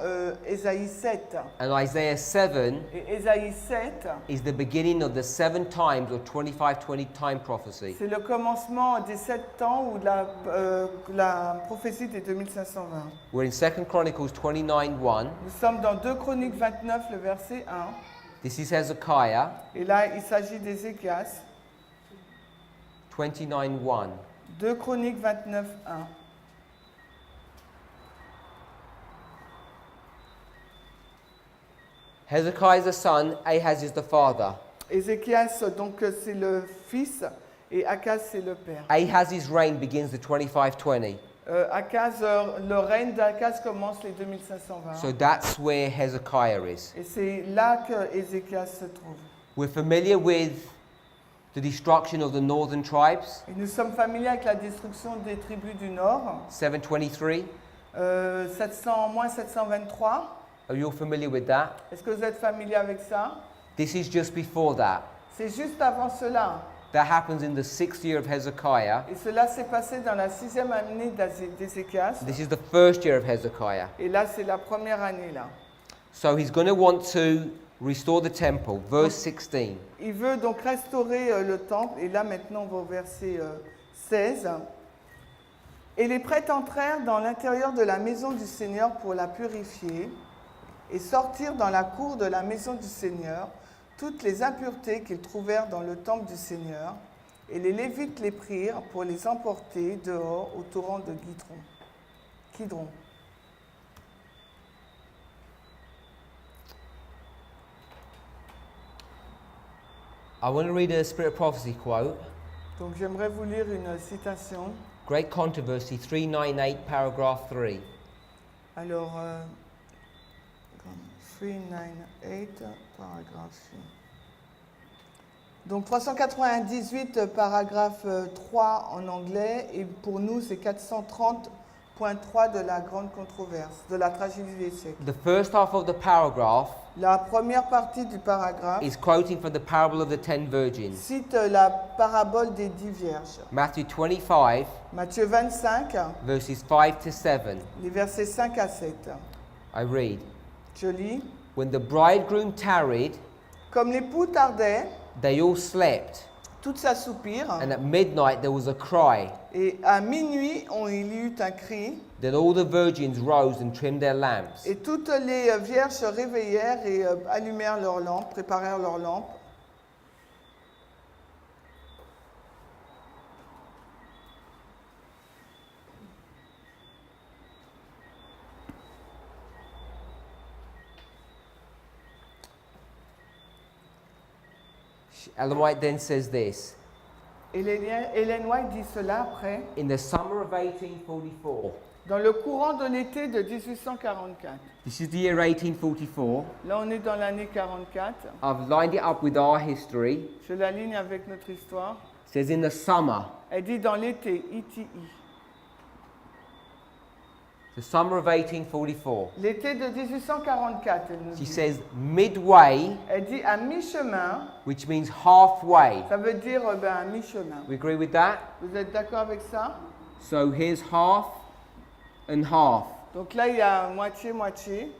Ésaïe 7. And Isaiah 7 Et Ésaïe 7, is the beginning of the 7 times or 25-20 time prophecy. c'est le commencement des 7 temps ou de la prophétie des 2520. We're in 2 Chronicles 29:1. Nous sommes dans 2 Chroniques 29, le verset 1. This is Hezekiah Et là, il s'agit d'Ézéchias. 29:1. 2 Chroniques 29, 1. Hezekiah is the son, Ahaz is the father. Ézéchias, donc c'est le fils et Akaz, c'est le père. Ahaz's reign begins the 25-20. Akaz, le règne d'Akaz commence les 2520. So that's where Hezekiah is. Et c'est là que Ézéchias se trouve. We're familiar with the destruction of the northern tribes, Et nous sommes familiers avec la destruction des tribus du Nord. 723. Moins 723. Are you all familiar with that? Est-ce que vous êtes familier avec ça? This is just before that. C'est juste avant cela. That happens in the 6th year of Hezekiah. Et cela s'est passé dans la 6e année d'Ézéchias. This is the 1st year of Hezekiah. Et là, c'est la première année là. So he's going to want to restore the temple. Verse 16. Il veut donc restaurer le temple. Et là, maintenant, on va au verset 16. Et les prêtres entrèrent dans l'intérieur de la maison du Seigneur pour la purifier et sortirent dans la cour de la maison du Seigneur toutes les impuretés qu'ils trouvèrent dans le temple du Seigneur. Et les Lévites les prirent pour les emporter dehors au torrent de Kidron. I want to read a Spirit of Prophecy quote. Donc j'aimerais vous lire une citation. Great Controversy 398, paragraph 3. Alors, 398, paragraphe. Donc 398, paragraphe 3 en anglais, et pour nous c'est 430.3 de la grande controverse, de la tragédie des siècles. The first half of the paragraph La première partie du paragraphe is quoting from the parable of the 10 virgins. cite la parabole des 10 vierges. Matthew 25, Matthieu 25, verses 5 to 7. les versets 5 à 7. I read, Je lis. When the bridegroom tarried, Comme l'époux tardait, they all slept, tous s'assoupirent, and at midnight there was a cry. et à minuit, il y eut un cri, Then all the virgins rose and trimmed their lamps. et toutes les vierges se réveillèrent et allumèrent leurs lampes, préparèrent leurs lampes. Ellen White then says this. Hélène White dit cela après. In the summer of 1844, Dans le courant de l'été de 1844. this is the year 1844, Là, on est dans l'année 44. I've lined it up with our history. Je l'aligne avec notre histoire. It says in the summer, Elle dit dans l'été, ITI. the summer of 1844. L'été de 1844, elle nous She dit. says midway, Elle dit à mi-chemin, which means halfway. ça veut dire à mi-chemin. We agree with that? Vous êtes d'accord avec ça? So here's half and half. Donc là, il y a moitié-moitié.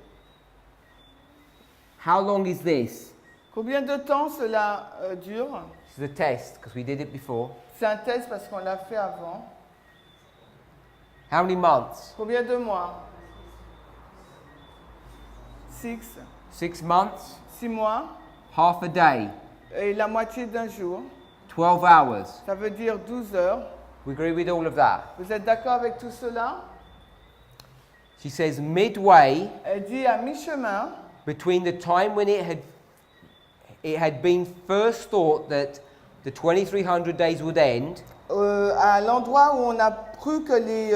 How long is this? Combien de temps cela dure? This is a test because we did it before. C'est un test parce qu'on l'a fait avant. How many months? Combien de mois? 6. 6 months, 6 mois. half a day, Et la moitié d'un jour. 12 hours. Ça veut dire 12 heures. We agree with all of that. Vous êtes d'accord avec tout cela? She says midway Elle dit à mi-chemin, between the time when it had been first thought that the 2300 days would end à l'endroit où on a cru que les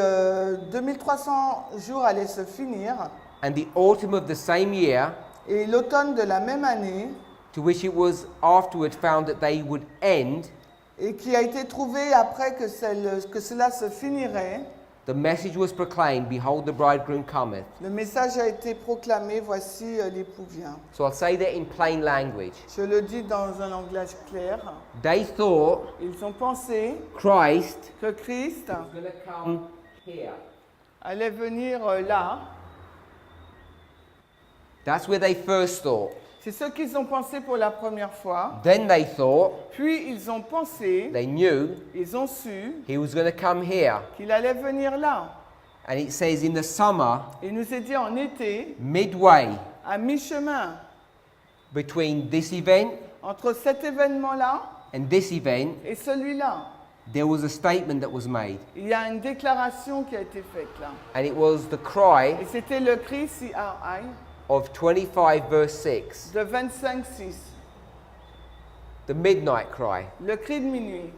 2300 jours allaient se finir, and the autumn of the same year, et l'automne de la même année, to which it was afterward found that they would end, et qui a été trouvé après que cela se finirait, the message was proclaimed, behold, the bridegroom cometh. Le message a été proclamé, voici l'époux vient. So I'll say that in plain language. Je le dis dans un langage clair. They thought Ils ont pensé Christ que Christ was going to come here. allait venir là. That's where they first thought. C'est ce qu'ils ont pensé pour la première fois. Then they thought, Puis ils ont pensé, they knew ils ont su he was going to come here. qu'il allait venir là. And it says in the summer, Il nous est dit en été, midway à mi-chemin, between this event entre cet événement-là and this event, et celui-là. there was a statement that was made. Il y a une déclaration qui a été faite là. And it was the cry Et c'était le cri CRI of 25 verse 6, de 25-6, the midnight cry. le cri de minuit.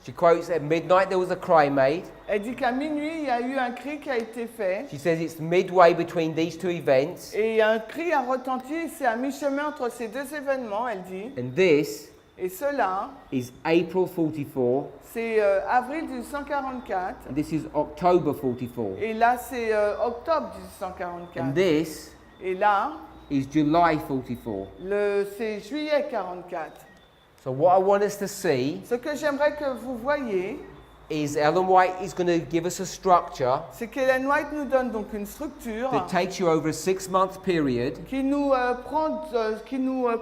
She quotes, at midnight there was a cry made. Elle dit qu'à minuit, il y a eu un cri qui a été fait. She says it's midway between these two events. Et un cri a retenti, c'est à mi-chemin entre ces deux événements, elle dit. And this Et cela, is April 44, c'est avril 1844. and this is October 44. Et là, c'est octobre 1844. And this Et là, is July 44. c'est juillet 44. So what I want us to see Ce que j'aimerais que vous voyez, is Ellen White is going to give us a structure c'est qu'Ellen White nous donne donc une structure that takes you over a 6-month period, qui nous,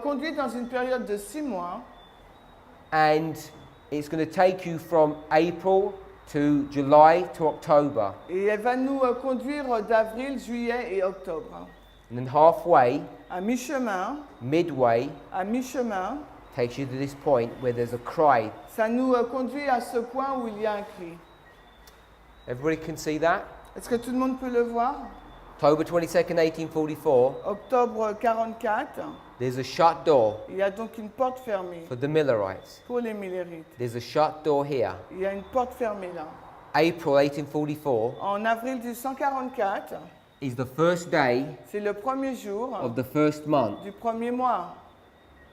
conduit dans une période de 6 mois. and it's going to take you from April to July to October. Et elle va nous conduire d'avril, juillet et octobre. And then halfway, À mi-chemin, midway, takes you to this point where there's a cry. ça nous conduit à ce point où il y a un cri. Everybody can see that? Est-ce que tout le monde peut le voir? October 22nd, 1844, Octobre 44, there's a shut door il y a donc une porte fermée for the Millerites. pour les Millerites. There's a shut door here. Il y a une porte fermée là. April 1844 En avril 1844, is the first day c'est le premier jour of the first month. du premier mois.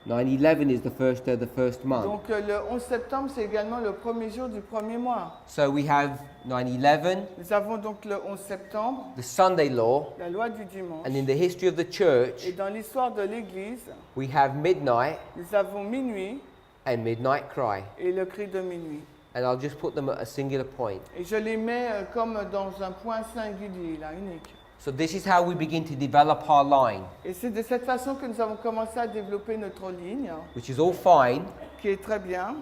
9/11 is the first day of the first month. Donc le 11 septembre, c'est également le premier jour du premier mois. So we have 9/11, Nous avons donc le 11 septembre, the Sunday law, la loi du dimanche. and in the history of the Et church, dans l'histoire de l'Église, we have midnight nous avons minuit and midnight cry. et le cri de minuit. And I'll just put them at a singular point. Et je les mets comme dans un point singulier, là, unique. So this is how we begin to develop our line, Et c'est de cette façon que nous avons commencé à développer notre ligne, which is all fine, qui est très bien.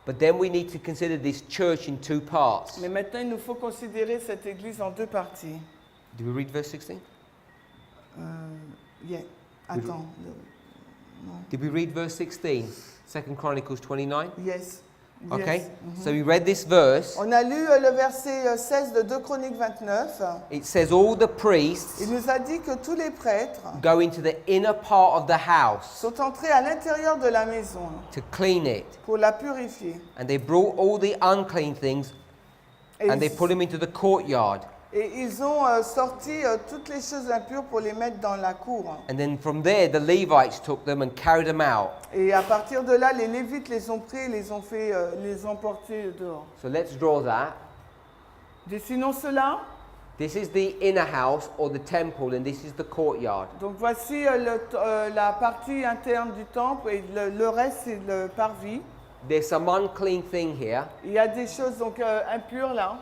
but then we need to consider this church in two parts. Mais maintenant, il nous faut considérer cette Église en deux parties. Do we read verse 16? Yeah. Attends. Did we read verse 16? 2 Chronicles 29? Yes. Okay, Yes. so we read this verse. On a lu le verset 16 de 2 Chroniques 29. It says all the priests Il nous a dit que tous les prêtres go into the inner part of the house sont entrés à l'intérieur de la maison to clean it. pour la purifier. And they brought all the unclean things Et, and they put them into the courtyard. et ils ont sorti toutes les choses impures pour les mettre dans la cour. And then from there, the Levites took them and carried them out. Et à partir de là, les Lévites les ont pris et les ont portés dehors. So let's draw that. Dessinons cela. This is the inner house or the temple, and this is the courtyard. Donc voici la partie interne du temple et le reste c'est le parvis. There's some unclean thing here. Il y a des choses donc impures là.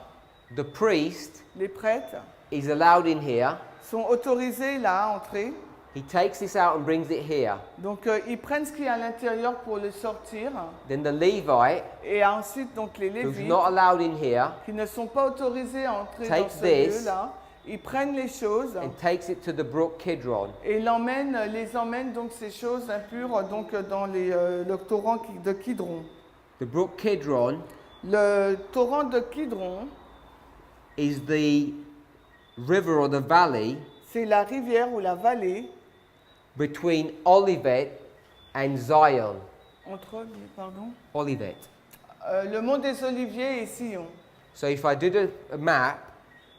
The priest Les prêtres is allowed in here. sont autorisés là à entrer. He takes this out and brings it here. Donc ils prennent ce qui est à l'intérieur pour le sortir. Then the Levite, Et ensuite donc les who's Lévites not allowed in here, qui ne sont pas autorisés à entrer dans Take ce this lieu-là, ils prennent les choses and takes it to the brook Kidron. et les emmènent donc ces choses impures donc dans le torrent de Kidron. The brook Kidron Le torrent de Kidron, is the river or the valley c'est la rivière ou la vallée between Olivet and Zion. entre, pardon, Olivet. le mont des Oliviers et Sion. So if I did a map,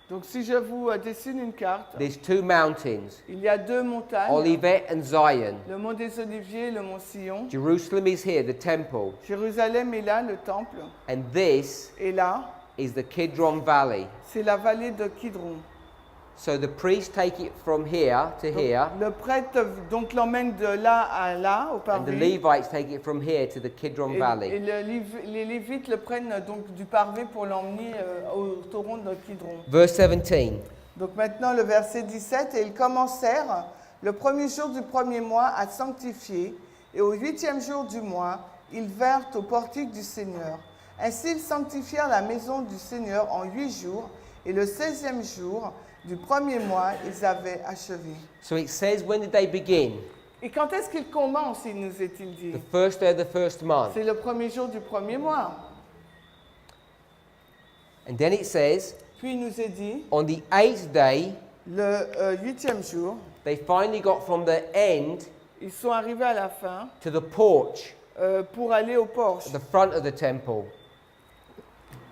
Donc si je vous dessine une carte, there's two mountains, il y a deux montagnes, Olivet and Zion. le mont des Oliviers et le mont Sion. Jerusalem is here, the temple. Jérusalem est là, le temple, And this et là, is the Kidron Valley. c'est la vallée de Kidron. So the priests take it from here to Donc, here, le prêtre donc l'emmène de là à là, au and the parvis. Levites take it from here to the Kidron Et Valley. les Lévites le prennent donc du parvis pour l'emmener au torrent de Kidron. Verse 17. Donc maintenant le verset 17, et ils commencèrent le premier jour du premier mois à sanctifier, et au 8e jour du mois, ils vinrent au portique du Seigneur. Ainsi ils sanctifièrent la maison du Seigneur en 8 jours, et le 16e jour du premier mois, ils avaient achevé. So it says, when did they begin? Et quand est-ce qu'ils commencent, il nous est-il dit? The first day of the first month. C'est le premier jour du premier mois. And then it says, Puis il nous est dit, on the 8th day, le 8e jour, they finally got from the end ils sont arrivés à la fin to the porch, pour aller au porche, the front of the temple.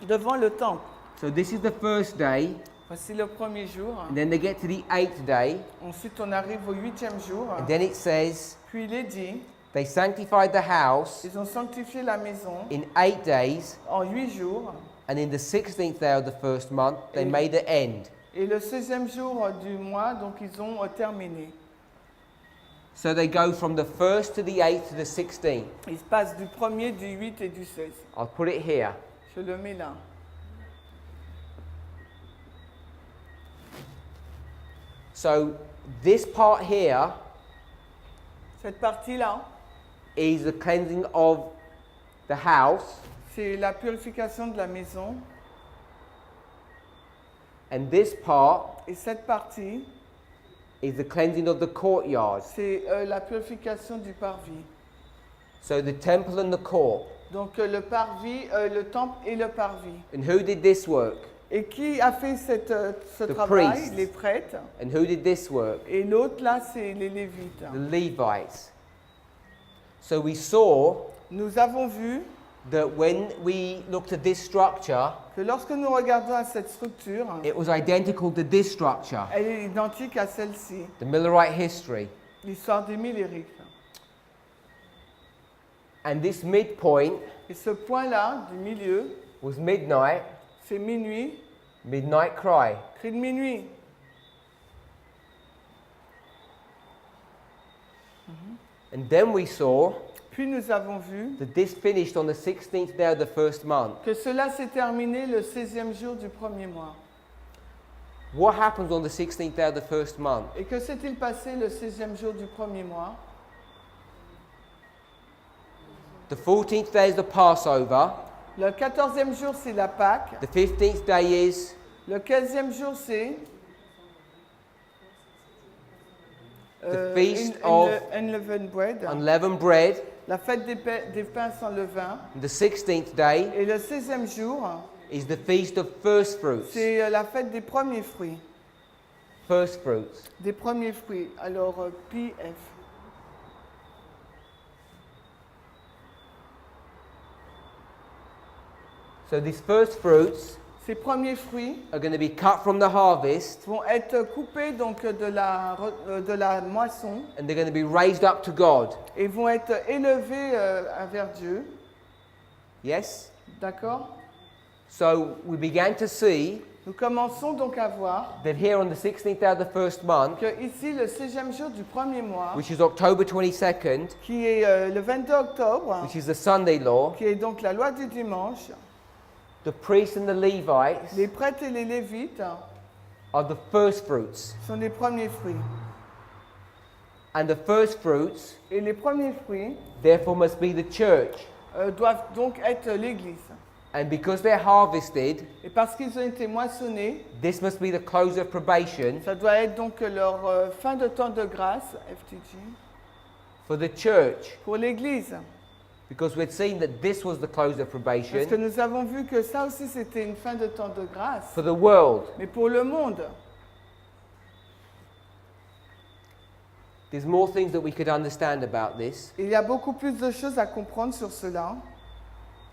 devant le temple. So this is the first day, Voici le premier jour. and then they get to the 8th day, Ensuite, on arrive au 8e jour. and then it says, Puis il est dit, they sanctified the house ils ont sanctifié la maison in 8 days, en 8 jours. and in the 16th day of the first month, they made the end. Et le 16e jour du mois, donc ils ont terminé. So they go from the 1st to the 8th to the 16th. Ils passent du 1er, du 8 et du 16. I'll put it here. Je le mets là. So this part here Cette partie-là, is the cleansing of the house, c'est la purification de la maison. and this part Et cette partie, is the cleansing of the courtyard. c'est la purification du parvis. So the temple and the court. Donc le parvis, le temple et le parvis. And who did this work? Et qui a fait ce The travail? priests. Les prêtres. And who did this work? Et l'autre là, c'est les Lévites. The Levites. So we saw Nous avons vu that when we looked at this structure, que lorsque nous regardons à cette structure, it was identical to this structure, elle est identique à celle-ci, the Millerite history. l'histoire des Millérites. And this midpoint Et ce point-là, du milieu, was midnight, c'est minuit, midnight cry. cri de minuit. And then we saw Puis nous avons vu that this finished on the 16th day of the first month. que cela s'est terminé le 16e jour du premier mois. What happens on the 16th day of the first month? Et que s'est-il passé le 16e jour du premier mois? The 14th day is the Passover. Le 14e jour, c'est la Pâque. The 15th day is Le 15e jour, c'est the feast of unleavened bread, unleavened bread. la fête des pains sans levain. And the 16th day Et le 16e jour, is the feast of first fruits. c'est la fête des premiers fruits. First fruits. Des premiers fruits. Alors, PF. So these first fruits Ces premiers fruits are going to be cut from the harvest, vont être coupés donc de la moisson and they're going to be raised up to God. et vont être élevés vers Dieu. Yes? D'accord? So we began to see Nous commençons donc à voir that here on the 16th day of the first month, que ici, le 16e jour du premier mois, which is October 22nd, qui est le 22 octobre, which is the Sunday law, qui est donc la loi du dimanche, the priests and the Levites les prêtres et les Lévites are the first fruits. sont les premiers fruits. And the first fruits, Et les premiers fruits therefore, must be the church. doivent donc être l'Église. And because they're harvested, Et parce qu'ils ont été moissonnés, this must be the close of probation ça doit être donc leur fin de temps de grâce, FTG, for the church. pour l'Église. Because we'd seen that this was the close of Parce que probation nous avons vu que ça aussi c'était une fin de temps de grâce. for the world. Mais pour le monde, There's more things that we could understand about this. il y a beaucoup plus de choses à comprendre sur cela.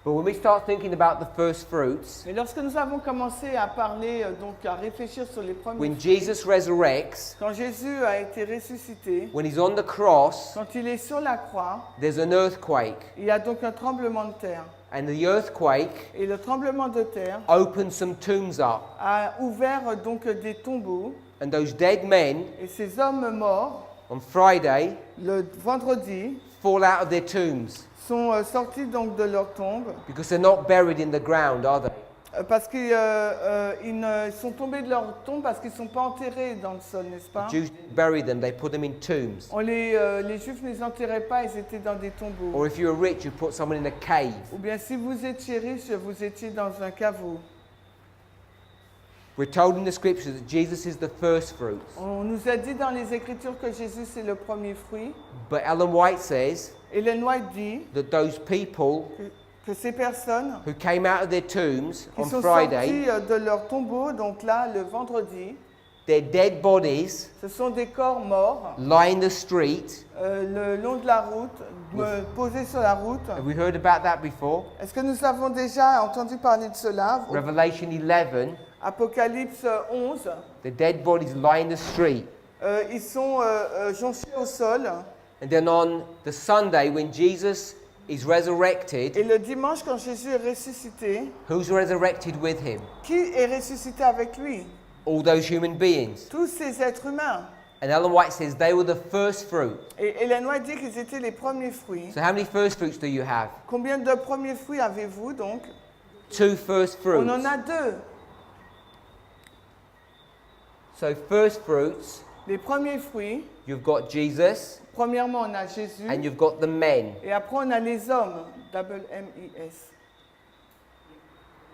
But when we start thinking about the first fruits, Mais lorsque nous avons commencé à parler, donc à réfléchir sur les premiers when fruits, Jesus resurrects, quand Jésus a été ressuscité, when he's on the cross, quand il est sur la croix, there's an earthquake. il y a donc un tremblement de terre. And the earthquake Et le tremblement de terre opens some tombs up. a ouvert donc des tombeaux. And those dead men Et ces hommes morts, on Friday le vendredi, fall out of their tombs sont sortis donc de leur tombe because they're not buried in the ground, are they? parce qu'ils sont tombés de leur tombe parce qu'ils ne sont pas enterrés dans le sol, n'est-ce pas? Jews didn't bury them, they put them in tombs. Les Juifs ne les enterraient pas, ils étaient dans des tombeaux. Or if you were rich, you put someone in a cave. Ou bien si vous étiez riche, vous étiez dans un caveau. We're told in the scriptures that Jesus is the first fruits. On nous a dit dans les Écritures que Jésus c'est le premier fruit. But Ellen White says Ellen White dit that those people que ces personnes who came out of their tombs qui on sont Friday, sorties de leur tombeau, donc là le vendredi, their dead bodies ce sont des corps morts lie in the street. le long de la route, posés sur la route. Have we heard about that before? Est-ce que nous avons déjà entendu parler de cela? Revelation 11, Apocalypse 11, the dead bodies lie in the street. ils sont jonchés au sol. And then on the Sunday when Jesus is resurrected, Et le dimanche, quand Jésus est ressuscité, who's resurrected with him? qui est ressuscité avec lui? All those human beings. Tous ces êtres humains. And Ellen White says they were the first fruit. Et Ellen White dit qu'ils étaient les premiers fruits. So how many first fruits do you have? Combien de premiers fruits avez-vous donc? 2 first fruits. On en a deux. So first fruits, Les premiers fruits, you've got Jesus premièrement on a Jésus and you've got the men. et après on a les hommes, double M-I-S.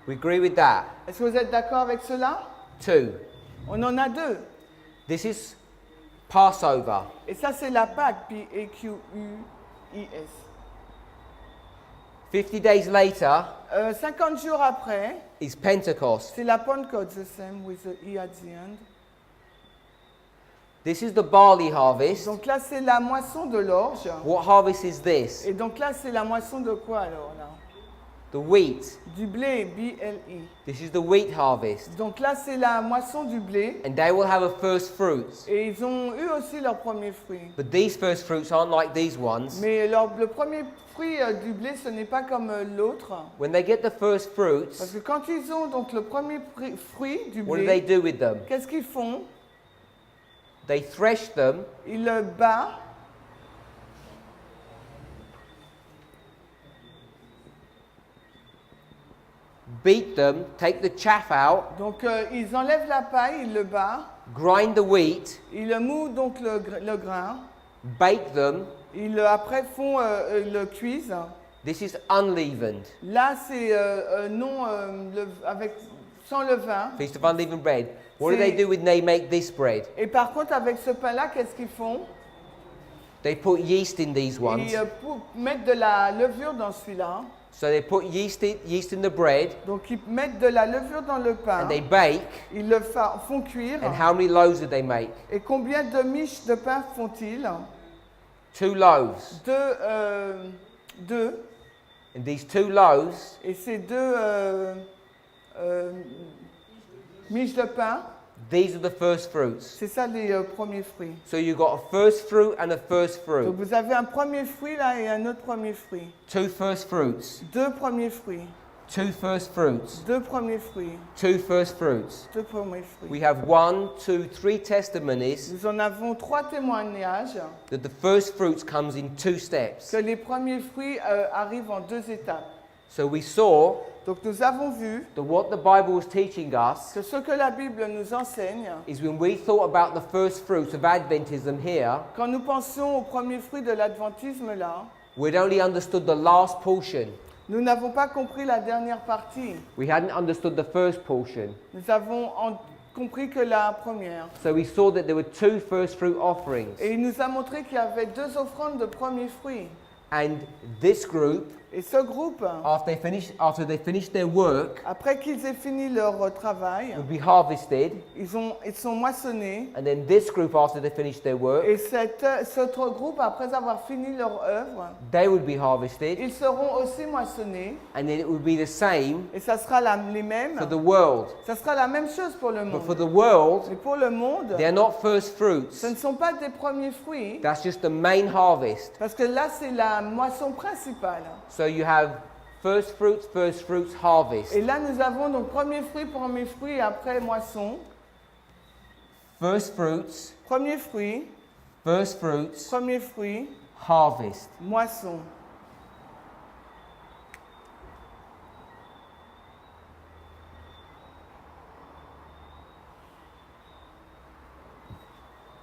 We agree with that? Est-ce que vous êtes d'accord avec cela? 2. On en a deux. This is Passover. Et ça c'est la Pâque, P-A-Q-U-I-S. 50 days later 50 jours après, is Pentecost. c'est la Pentecôte, the same with the E at the end. This is the barley harvest. Donc là c'est la moisson de l'orge. What harvest is this? Et donc là c'est la moisson de quoi alors là? The wheat. Du blé, B-L-E. This is the wheat harvest. Donc là c'est la moisson du blé. And they will have a first fruits. Et ils ont eu aussi leurs premiers fruits. But these first fruits aren't like these ones. Mais le premier fruit du blé, ce n'est pas comme l'autre. When they get the first Parce fruits, que quand ils ont donc le premier fruit du what do they blé, do with them? qu'est-ce qu'ils font? They thresh them Ils le battent. beat them, take the chaff out, Donc ils enlèvent la paille, ils le battent. grind the wheat, Ils mouent donc le grain. bake them. Ils après font le cuisent. This is unleavened. Là c'est non sans levain. Feast of unleavened bread. What do they do when they make this bread? Et par contre avec ce pain-là, qu'est-ce qu'ils font? They put yeast in these ones. Ils mettent de la levure dans celui-là. So they put yeast in the bread Donc ils mettent de la levure dans le pain. and they bake. Ils le font cuire. And how many loaves do they make? Et combien de miches de pain font-ils? 2 loaves. Deux. And these 2 loaves, Et ces deux miches de pain, these are the first fruits. c'est ça les premiers fruits. So you've got a first fruit and a first Donc fruit. vous avez un premier fruit là et un autre premier fruit. 2 first fruits. Deux premiers fruits. 2 first fruits. Deux premiers fruits. 2 first fruits. Deux premiers fruits. We have 1, 2, 3 testimonies Nous en avons 3 témoignages that the first fruits comes in 2 steps. que les premiers fruits arrivent en 2 étapes. So we saw Donc nous avons vu that what the Bible was teaching us que ce que la Bible nous enseigne, is when we thought about the first fruits of Adventism here, quand nous pensions aux premiers fruits de l'adventisme là, we'd only understood the last portion. nous n'avons pas compris la dernière partie. We hadn't understood the first portion. Nous avons compris que la première. So we saw that there were 2 first fruit offerings. Et il nous a montré qu'il y avait 2 offrandes de premiers fruits. And this group Et ce groupe, after they finish their work, après qu'ils aient fini leur travail, would be harvested, ils sont moissonnés. and then this group, after they finish their work, Et cet autre groupe, après avoir fini leur œuvre, they would be harvested, ils seront aussi moissonnés. and then it would be the same Et ça sera les mêmes. for the world. Ça sera la même chose pour le But for monde. the world, Mais pour le monde, they're not first fruits. ce ne sont pas des premiers fruits, That's just the main harvest. parce que là, c'est la moisson principale. So you have first fruits, harvest. Et là, nous avons donc premier fruit, et après moisson. First fruits, Premier fruit, premier fruit, harvest. moisson.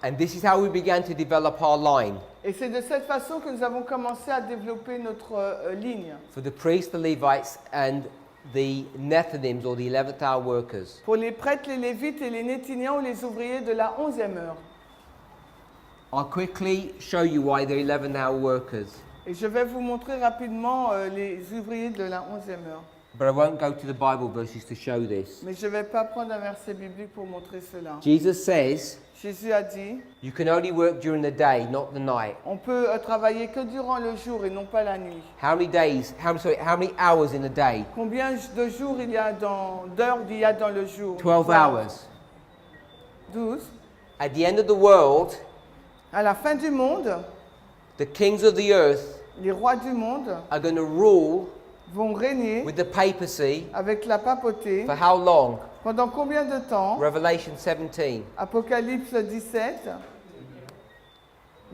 And this is how we began to develop our line. Et c'est de cette façon que nous avons commencé à développer notre ligne. For the priests, the Levites, and the Nethinims, or the 11th hour workers. Pour les prêtres, les lévites et les néthiniens ou les ouvriers de la 11e heure. I'll quickly show you why they're 11th hour workers. Et je vais vous montrer rapidement les ouvriers de la 11e heure. But I won't go to the Bible verses to show this. Mais je ne vais pas prendre un verset biblique pour montrer cela. Jesus says, Jésus a dit, you can only work during the day, not the night. on peut travailler que durant le jour et non pas la nuit. How many hours in a day? Combien de jours d'heures il y a dans le jour? 12 hours. 12. At the end of the world, À la fin du monde, the kings of the earth les rois du monde are going to rule vont régner with the papacy avec la papauté. for how long? Pendant combien de temps? Revelation 17. Apocalypse 17.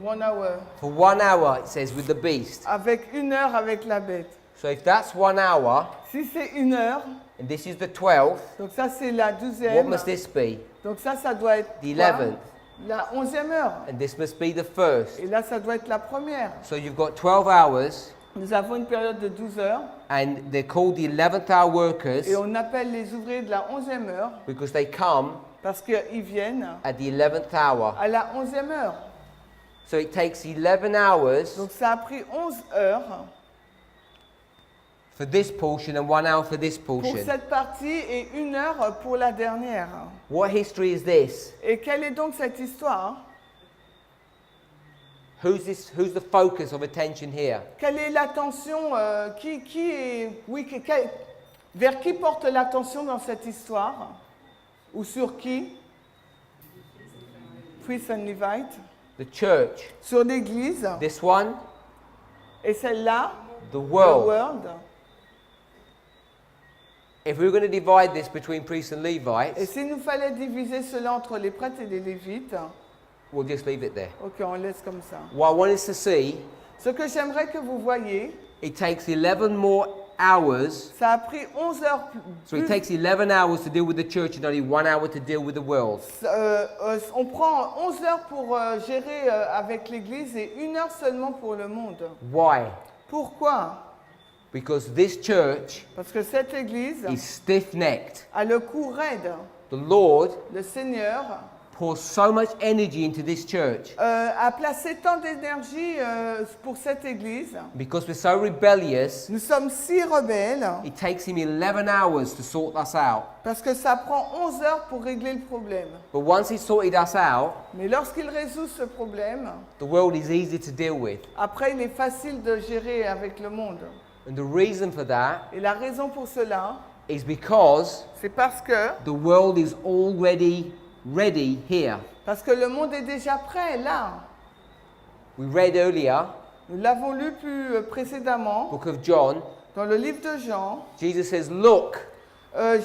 1 hour. For 1 hour, it says, with the beast. Avec 1 heure avec la bête. So if that's 1 hour, Si c'est 1 heure, and this is the 12th, donc ça c'est la what 12e. must this be? Donc ça doit être The quoi? 11th. La 11e heure. And this must be the first. Et là, ça doit être la première. So you've got 12 hours, Nous avons une période de 12 heures and they're called the 11th hour workers et on appelle les ouvriers de la 11e heure because they come parce qu'ils viennent at the 11th hour. à la 11e heure. So it takes 11 hours Donc ça a pris 11 heures for this portion and 1 hour for this pour portion. cette partie et 1 heure pour la dernière. What history is this? Et quelle est donc cette histoire? Who's the focus of attention here? Quelle est l'attention vers qui porte l'attention dans cette histoire? Ou sur qui? Priests and Levites. The church. Sur l'Église. This one, Et celle-là, the world. the world. If we were going to divide this between priests and Et Levites, s'il nous fallait diviser cela entre les prêtres et les lévites, we'll just leave it there. ok, on laisse comme ça. What I want us to see, Ce que j'aimerais que vous voyez, it takes 11 more hours. ça a pris 11 heures So it takes 11 hours to deal with the church and only 1 hour to deal with the world. On prend 11 heures pour gérer avec l'Église et 1 heure seulement pour le monde. Why? Pourquoi? Because this church Parce que cette Église is stiff-necked. a le cou raide. The Lord Le Seigneur pours so much energy into this church a placé tant d'énergie pour cette Église. because we're so rebellious. Nous sommes si rebelles It takes him 11 hours to sort us out. parce que ça prend 11 heures pour régler le problème. But once he's sorted us out, Mais lorsqu'il résout ce problème, the world is easy to deal with. après il est facile de gérer avec le monde. And the reason for that Et la raison pour cela, is because c'est parce que the world is already ready here. le monde est déjà prêt là. We read earlier, Nous l'avons lu plus précédemment book of John, dans le livre de Jean. Jesus says, look,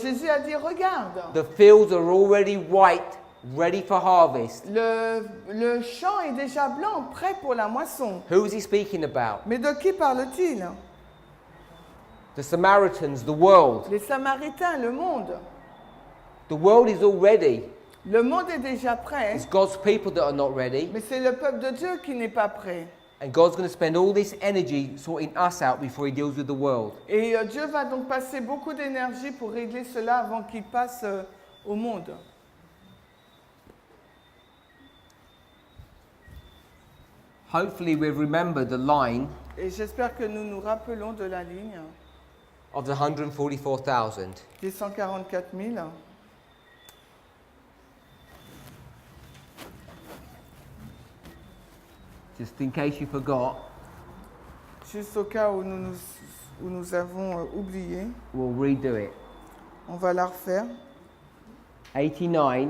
Jésus a dit, regarde, the fields are already white, ready for harvest. le champ est déjà blanc, prêt pour la moisson. Who is he speaking about? Mais de qui parle-t-il? The Samaritans, the world. Les Samaritains, le monde. The world is all ready. Le monde est déjà prêt, It's God's people that are not ready. mais c'est le peuple de Dieu qui n'est pas prêt. And God's going to spend all this energy sorting us out before he deals with the world. Et Dieu va donc passer beaucoup d'énergie pour régler cela avant qu'il passe au monde. Hopefully we've remembered the line Et j'espère que nous nous rappelons de la ligne of the 144,000. des 144 000. Just in case you forgot, Juste au cas où nous avons oublié, we'll redo it. on va la refaire. 89,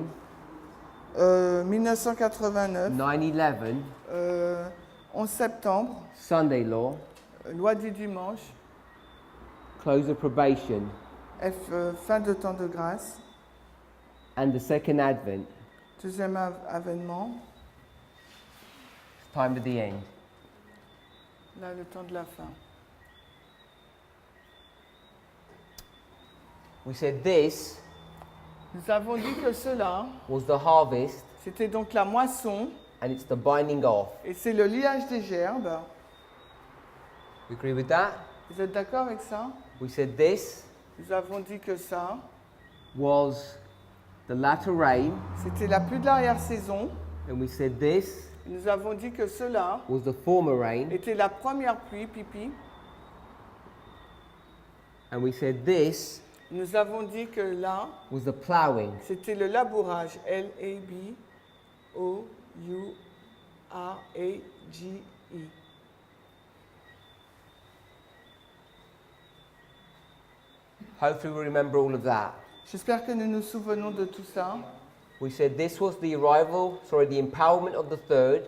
1989, 9/11, 11 septembre, Sunday law, loi du dimanche, close of probation, fin de temps de grâce, and the second advent, deuxième avènement, time of the end. là le temps de la fin. We said this Nous avons dit que cela, was the harvest c'était donc la moisson and it's the binding off. et c'est le liage des gerbes. We agree with that? Vous êtes d'accord avec ça? We said this Nous avons dit que ça, was the latter rain, c'était la pluie de l'arrière-saison. and we said this Nous avons dit que cela was the former rain, était la première pluie, pipi. and we said this Nous avons dit que là, was the ploughing. c'était le labourage. L-A-B-O-U-R-A-G-E. Hopefully we remember all of that. J'espère que nous nous souvenons de tout ça. We said this was the empowerment of the third,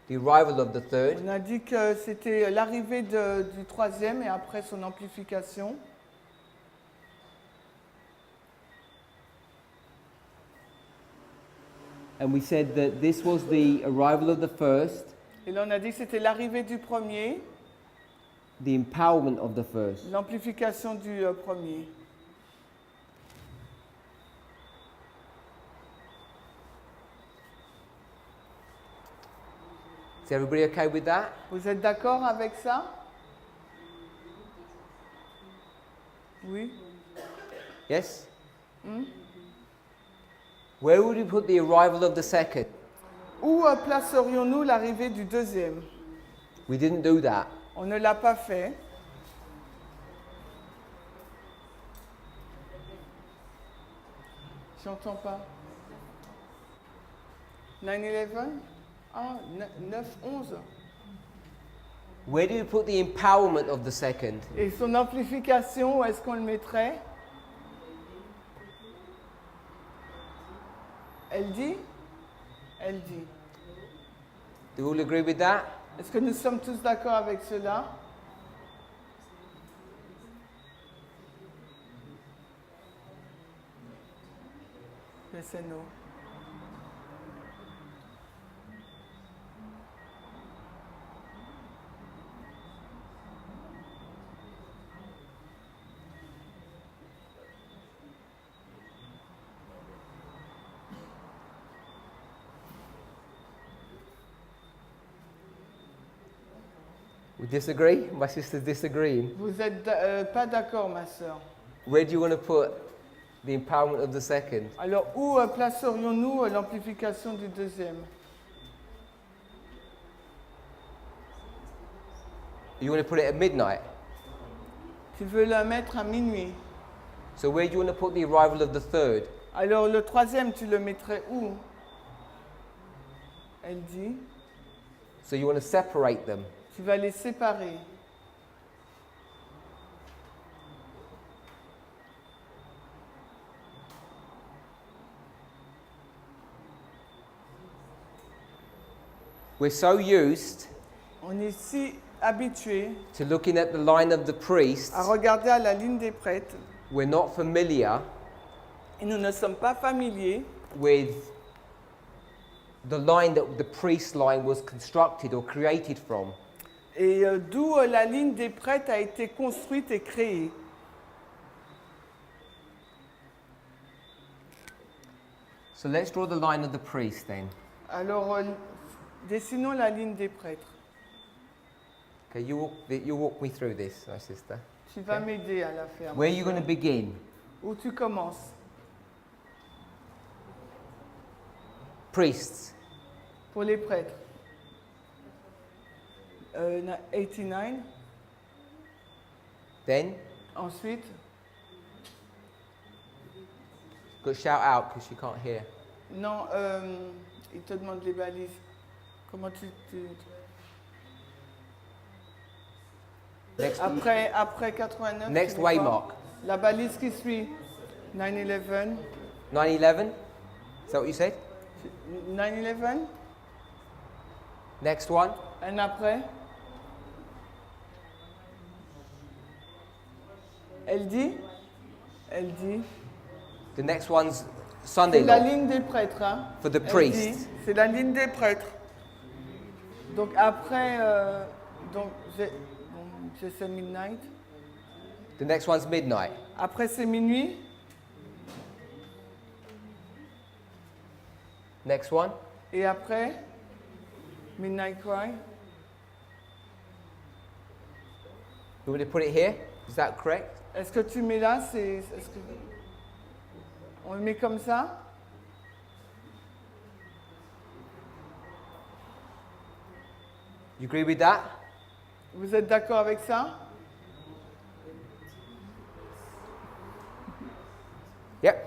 the arrival of the third, On a dit que c'était l'arrivée du troisième et après son amplification. and we said that this was the arrival of the first, Et là, on a dit que c'était l'arrivée du premier, the empowerment of the first. l'amplification du premier. Is everybody okay with that? Vous êtes d'accord avec ça? Oui. Yes? Where would we put the arrival of the second? Où placerions-nous l'arrivée du deuxième? We didn't do that. On ne l'a pas fait. J'entends pas. 9/11? Ah, 9/11. Where do we put the empowerment of the second? Et son amplification, où est-ce qu'on le mettrait? Elle dit? Elle dit. Do we all agree with that? Est-ce que nous sommes tous d'accord avec cela? Yes and no. We disagree? My sister's disagreeing. Vous êtes pas d'accord, ma sœur. Where do you want to put the empowerment of the second? Alors, où placerions-nous l'amplification du deuxième? You want to put it at midnight? Tu veux la mettre à minuit. So where do you want to put the arrival of the third? Alors, le troisième, tu le mettrais où? Elle dit, So you want to separate them. tu vas les séparer. We're so used On est si habitué to looking at the line of the priests, à regarder à la ligne des prêtres we're not familiar et nous ne sommes pas familiers with the line that the priest line was constructed or created from. et d'où la ligne des prêtres a été construite et créée. So let's draw the line of the priest then. Alors, dessinons la ligne des prêtres. Okay, you walk me through this, my sister. Tu vas m'aider à la faire. Where are you going to begin? Où tu commences? Priests. Pour les prêtres. 89. Then, Ensuite, got to shout out because you can't hear. non, il te demande les balises. Comment tu... Next, Après 89, next tu mets quoi? waymark. La balise qui suit. 9/11. 9/11. Is that what you said? 9/11. Next one. Un après. Elle dit. The next one's Sunday C'est la law ligne des prêtres. Hein. for the Elle dit, priest. c'est la ligne des prêtres. Donc après, c'est midnight. The next one's midnight. Après c'est minuit. Next one. Et après, midnight cry. You want me to put it here? Is that correct? Est-ce que tu mets là, on le met comme ça? You agree with that? Vous êtes d'accord avec ça? Yep.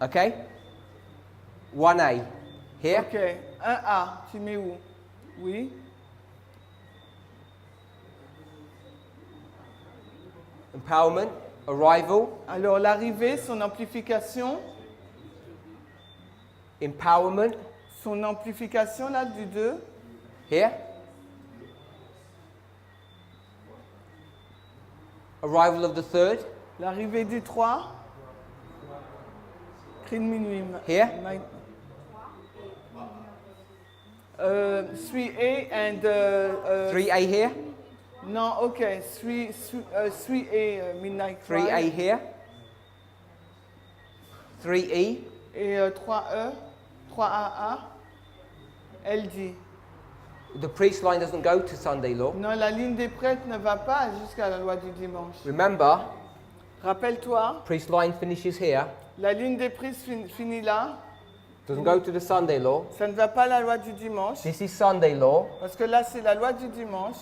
Okay. 1A. Here. Ok. 1A, tu mets où? Oui. Empowerment. Arrival. Alors l'arrivée, son amplification. Empowerment. Son amplification là du 2. Here. Arrival of the third. L'arrivée du 3. Cri de minuit. Here. 3A and 3A here. non, ok. 3A midnight cry. 3A here. 3E. Et 3E, 3AA. Elle dit. The priest line doesn't go to Sunday law. Non, la ligne des prêtres ne va pas jusqu'à la loi du dimanche. Remember, Rappelle-toi, priest line finishes here. la ligne des prêtres finit là. Doesn't go to the Sunday law. Ça ne va pas à la loi du dimanche. This is Sunday law. Parce que là, c'est la loi du dimanche.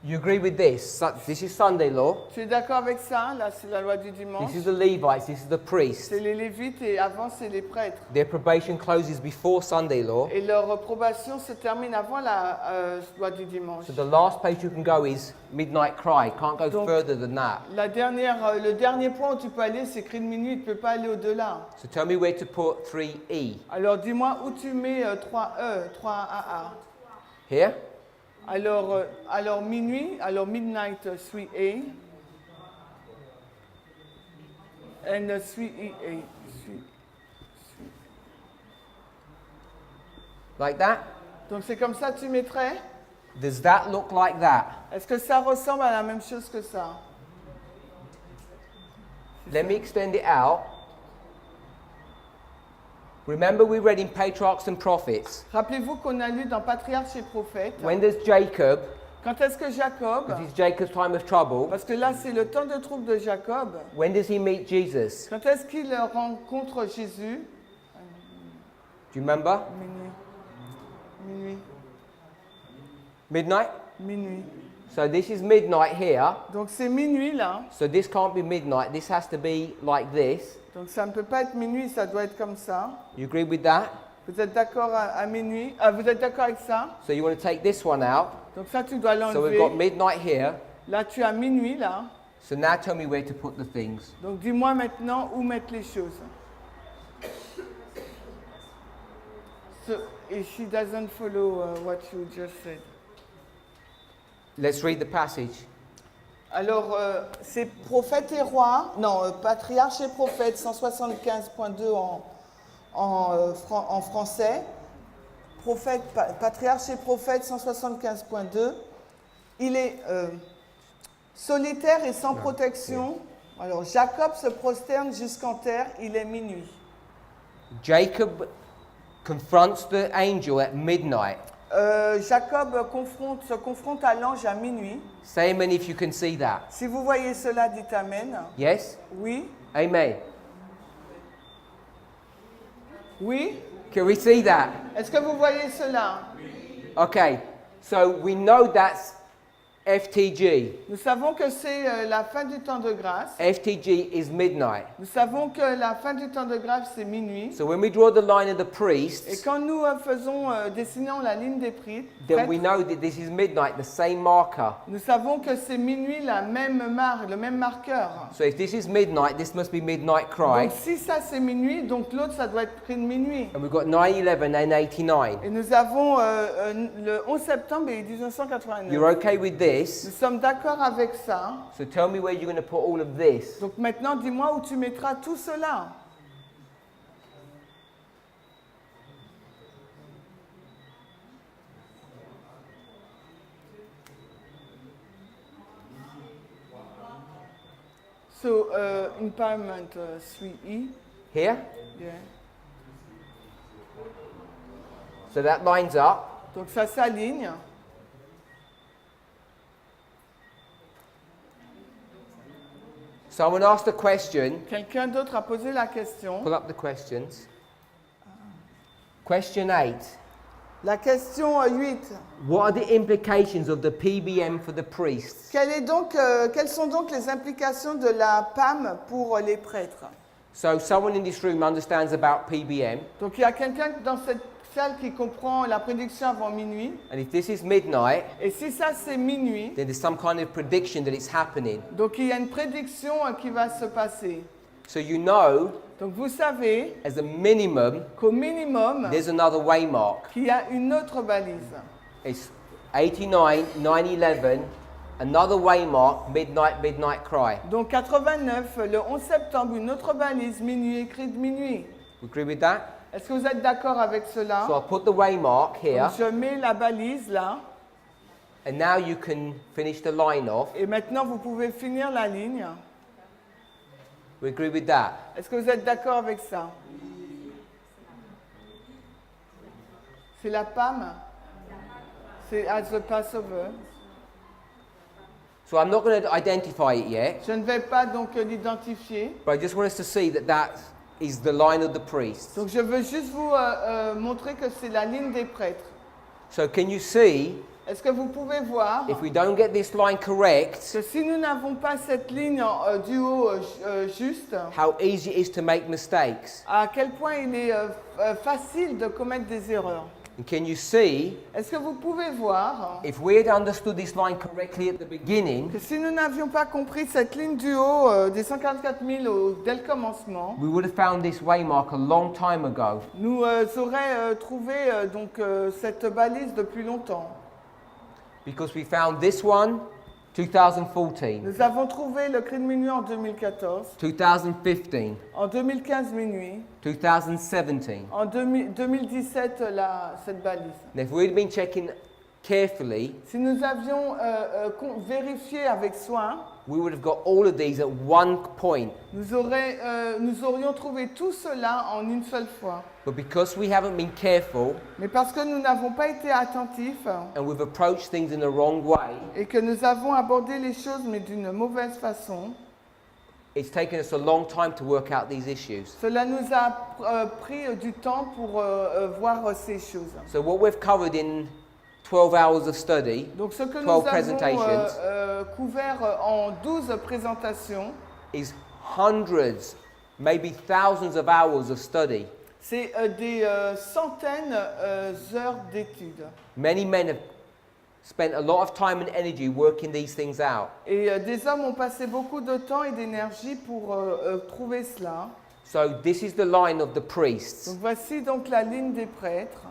You agree with this? This is Sunday law. Tu es d'accord avec ça? Là, c'est la loi du dimanche. This is the Levites. This is the priests. C'est les Lévites et avant, c'est les prêtres. Their probation closes before Sunday law. Et leur probation se termine avant la loi du dimanche. So the last place you can go is midnight cry. Can't go Donc, further than that. Le dernier point où tu peux aller, c'est cri de minuit. Tu ne peux pas aller au-delà. So tell me where to put 3E. Alors, dis-moi où tu mets 3E, 3AA. Here? Alors minuit, alors midnight 3A and 3EA. Like that? Donc c'est comme ça que tu mettrais? Does that look like that? Est-ce que ça ressemble à la même chose que ça? Let me extend it out. Remember we read in Patriarchs and Prophets. Rappelez-vous qu'on a lu dans Patriarches et Prophètes. When does Jacob, Quand est-ce que Jacob, this is Jacob's time of trouble, parce que là c'est le temps de trouble de Jacob, when does he meet Jesus? quand est-ce qu'il rencontre Jésus? Do you remember? Minuit. Midnight? Minuit. So this is midnight here. Donc c'est minuit là. So this can't be midnight. This has to be like this. Donc ça ne peut pas être minuit, ça doit être comme ça. You agree with that? Vous êtes d'accord à minuit? Vous êtes d'accord avec ça? So you want to take this one out. Donc ça, tu dois So we've got l'enlever. midnight here. Là, tu as minuit, là. So now tell me where to put the things. Donc dis-moi maintenant où mettre les choses. So, she doesn't follow what you just said. Let's read the passage. Alors, c'est prophète et roi, non, patriarche et prophète, 175.2 en français. Prophète, patriarche et prophète, 175.2. Il est solitaire et sans protection. Alors, Jacob se prosterne jusqu'en terre, il est minuit. Jacob confronts the angel at midnight. Jacob se confronte à l'ange à minuit. Say amen if you can see that. Si vous voyez cela, dites amen. Yes? Oui. Amen. Oui. Can we see that? Est-ce que vous voyez cela? Okay, so we know that's FTG. Nous savons que c'est la fin du temps de grâce. FTG is midnight. Nous savons que la fin du temps de grâce, c'est minuit. So when we draw the line of the Et priests, quand nous dessinons la ligne des prêtres, then we know that this is midnight, the same marker. nous savons que c'est minuit, le même marqueur. So if this is midnight, this must be midnight cry. Donc si ça c'est minuit, donc l'autre ça doit être près de minuit. And we've got 9/11 and 89. Et nous avons le 11 septembre et 1989. You're okay with Nous this? sommes d'accord avec ça. So tell me where you're going to put all of this. Donc maintenant, dis-moi où tu mettras tout cela. So, empowerment 3E. Here? Yeah. So that lines up. Donc ça s'aligne. Someone asked a question. Quelqu'un d'autre a posé la question. Pull up the questions. Question 8. La question 8. What are the implications of the PBM for the priests? Quelles sont donc les implications de la PAM pour les prêtres? So someone in this room understands about PBM. Donc il y a quelqu'un dans cette salle qui comprend la prédiction avant minuit. And if this is midnight, Et si ça c'est minuit, then there's some kind of prediction that it's happening. donc il y a une prédiction qui va se passer. So you know, Donc vous savez as a minimum, qu'au minimum, there's another waymark. qu'il y a une autre balise. It's 89, 9/11, another waymark, midnight cry. Donc 89, le 11 septembre, une autre balise, minuit, écrit de minuit. We agree with that? Est-ce que vous êtes d'accord avec cela? So I'll put the waymark here, Donc je mets la balise là, and now you can finish the line off. et maintenant vous pouvez finir la ligne. We agree with that. Est-ce que vous êtes d'accord avec ça? C'est la PAM? C'est as the Passover. So I'm not going to identify it yet, Je ne vais pas donc l'identifier. but I just want us to see that that is the line of the priests. Donc je veux juste vous montrer que c'est la ligne des prêtres. So can you see, Est-ce que vous pouvez voir if we don't get this line correct, que si nous n'avons pas cette ligne du haut juste, how easy it is to make mistakes? à quel point il est facile de commettre des erreurs? And can you see, Est-ce que vous pouvez voir if we had understood this line correctly at the beginning, que si nous n'avions pas compris cette ligne du haut des 144 000 dès le commencement, we would have found this waymark a long time ago. nous aurions trouvé cette balise depuis longtemps. Because we found this one, 2014, Nous avons trouvé le cri de minuit en 2014, 2015, en 2015 minuit, 2017. en 2017 cette balise. And if we'd been checking carefully, Si nous avions vérifié avec soin, we would have got all of these at one point. nous aurions trouvé tout cela en une seule fois. But because we haven't been careful Mais parce que nous n'avons pas été attentifs and we've approached things in the wrong way, et que nous avons abordé les choses mais d'une mauvaise façon, it's taken us a long time to work out these issues. cela nous a pris du temps pour voir ces choses. So what we've covered in 12 hours of study, Donc ce que nous 12 avons presentations, couvert en 12 présentations, is hundreds, maybe thousands of hours of study. c'est des centaines d'heures d'études. Many men have spent a lot of time and energy working these things out. Et des hommes ont passé beaucoup de temps et d'énergie pour trouver cela. So this is the line of the priests. Donc voici donc la ligne des prêtres.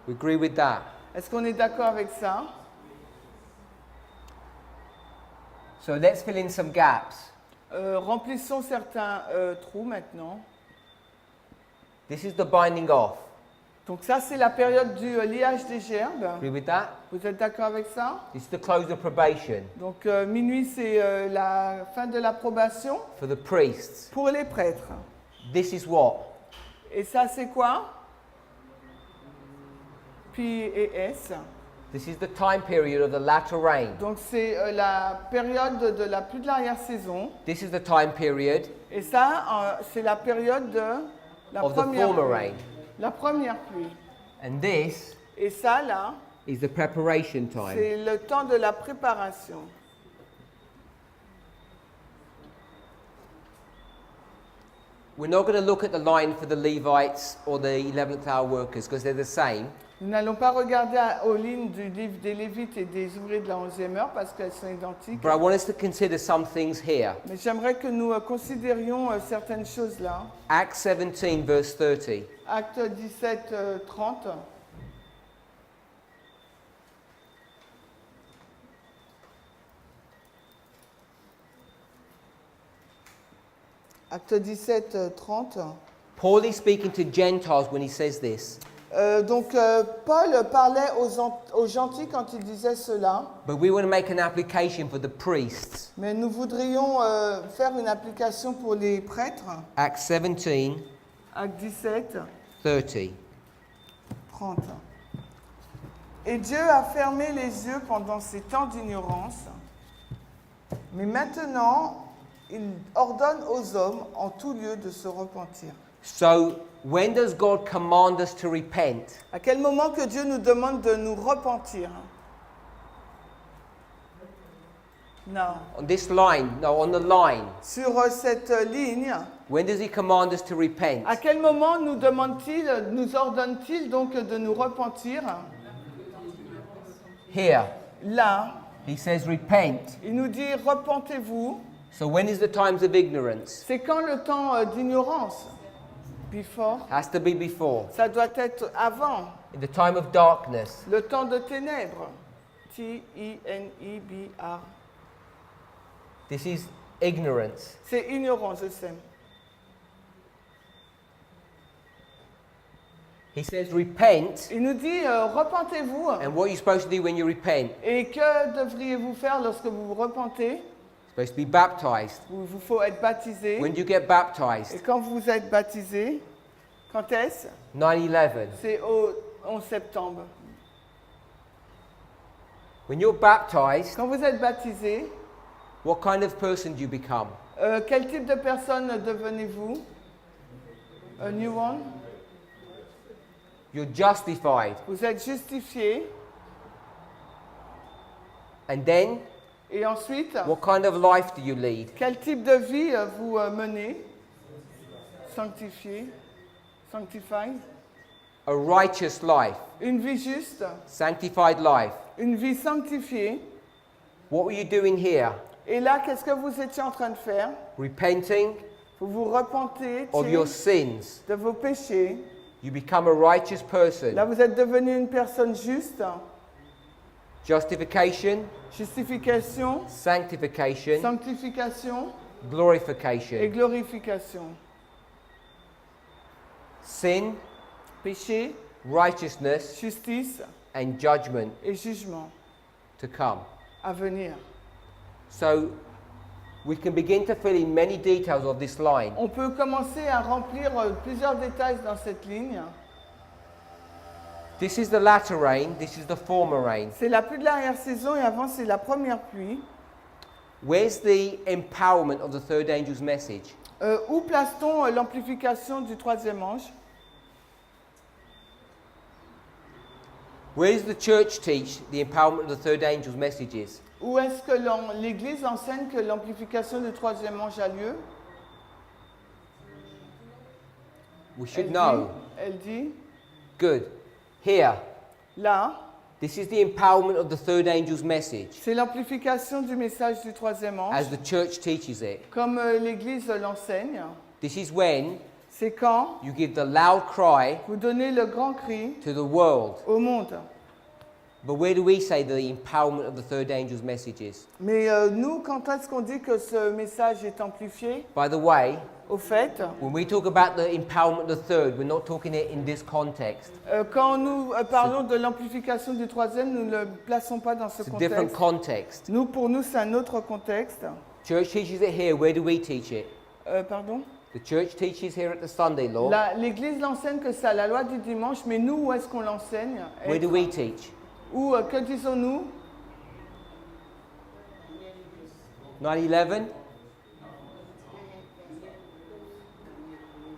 We agree with that. Est-ce qu'on est d'accord avec ça? So let's fill in some gaps. Remplissons certains trous maintenant. This is the binding off. Donc ça c'est la période du liage des gerbes. Agree with that? Vous êtes d'accord avec ça? This is the close of probation Donc minuit c'est la fin de l'approbation for the priests. pour les prêtres. This is what? Et ça c'est quoi? P et S. This is the time period of the latter rain. Donc c'est la période de la pluie de l'arrière-saison. This is the time period Et ça c'est la période de la of the première former pluie. rain. La première pluie. And this Et ça, là, is the preparation time. c'est le temps de la préparation. We're not going to look at the line for the Levites or the 11th hour workers because they're the same. Nous n'allons pas regarder aux lignes du livre des Lévites et des ouvriers de la 11e heure parce qu'elles sont identiques. But I want us to consider some things here. Mais j'aimerais que nous considérions certaines choses là. Acts 17, verse 30. Acte 17, 30. Acte 17, 30. Paul is speaking to Gentiles when he says this. Paul parlait aux gentils quand il disait cela, But we want to make an application for the priests. mais nous voudrions faire une application pour les prêtres. Acts 17, Acte 17, 30. 30. Et Dieu a fermé les yeux pendant ces temps d'ignorance, mais maintenant il ordonne aux hommes en tout lieu de se repentir. So, when does God command us to repent? À quel moment que Dieu nous demande de nous repentir? Non. On this line, no, on the line. Sur cette ligne, When does He command us to repent? à quel moment nous demande-t-il, nous ordonne-t-il donc de nous repentir? Here, Là, He says, repent. il nous dit repentez-vous. So, when is the times of ignorance? C'est quand le temps d'ignorance? Before. Has to be before. Ça doit être avant. In the time of darkness. Le temps de ténèbres. T-I-N-E-B-R. This is ignorance. C'est ignorance, je sais. He says, repent. Il nous dit repentez-vous. And what are you supposed to do when you repent? Et que devriez-vous faire lorsque vous vous repentez? Supposed to be baptized. Il vous faut être baptisé. When do you get Et baptized? quand vous êtes baptisé, quand est-ce? 9/11. C'est au 11 septembre. When you're baptized, Quand vous êtes baptisé, what kind of person do you become? quel type de personne devenez-vous? A new one? You're justified. Vous êtes justifié. And then, Et ensuite, what kind of life do you lead? quel type de vie vous menez? Sanctifié. Sanctified. A righteous life. Une vie juste. Sanctified life. Une vie sanctifiée. What were you doing here? Et là, qu'est-ce que vous étiez en train de faire? Repenting Vous vous repentez of your sins. de vos péchés. You become a righteous Là, person. vous êtes devenu une personne juste. Justification, Justification, sanctification, sanctification et glorification. glorification. Sin, Péché, righteousness, justice and judgment et jugement to come. à venir. So, we can begin to fill in many details of this line. On peut commencer à remplir plusieurs détails dans cette ligne. This is the latter rain, this is the former rain. C'est la pluie de l'arrière-saison et avant c'est la première pluie. Where's the empowerment of the third angel's message? Où place-t-on l'amplification du troisième ange? Where does the church teach the empowerment of the third angel's messages? Où est-ce que l'Église enseigne que l'amplification du troisième ange a lieu? We should know. Elle dit, Good. Here, là, this is the empowerment of the third angel's message c'est l'amplification du message du troisième ange, as the church teaches it. comme l'Église l'enseigne. This is when C'est quand you give the loud cry vous donnez le grand cri to the world. au monde. But where do we say the empowerment of the third angel's message is? Mais nous, quand est-ce qu'on dit que ce message est amplifié? By the way, Au fait, when we talk about the empowerment of the third, we're not talking it in this context. quand nous parlons de l'amplification du troisième, nous ne le plaçons pas dans ce It's a different contexte. context. Pour nous, c'est un autre contexte. Church teaches it here. Where do we teach it? Pardon? The church teaches here at the Sunday law. L'Église l'enseigne que c'est la loi du dimanche, mais nous, où est-ce qu'on l'enseigne? Where do we teach? Ou que disons-nous? 9/11?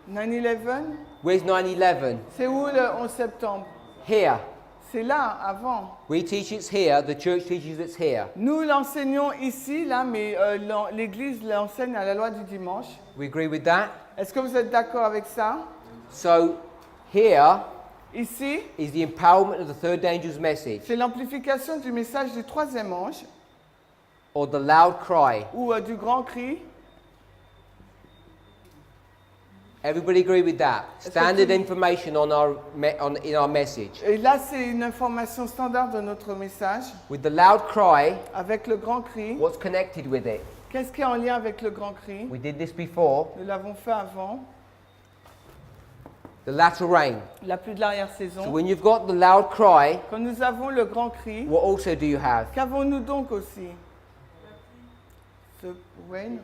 9/11? Where's 9/11? C'est où le 11 septembre? Here. C'est là, avant. We teach it's here. The church teaches it's here. Nous l'enseignons ici, là, mais l'Église l'enseigne à la loi du dimanche. We agree with that? Est-ce que vous êtes d'accord avec ça? So here Ici, is the empowerment of the third angel's message, c'est l'amplification du message du troisième ange, or the loud cry. ou du grand cri. Everybody agree with that? Est-ce que Standard tu- information in our message. Et là, c'est une information standard de notre message, With the loud cry, avec le grand cri. what's connected with it? Qu'est-ce qui est en lien avec le grand cri? We did this before. Nous l'avons fait avant. The latter rain. La pluie de So l'arrière-saison. when you've got the loud cry, Quand nous avons le grand cri, what also do you have? qu'avons-nous donc aussi? The rain.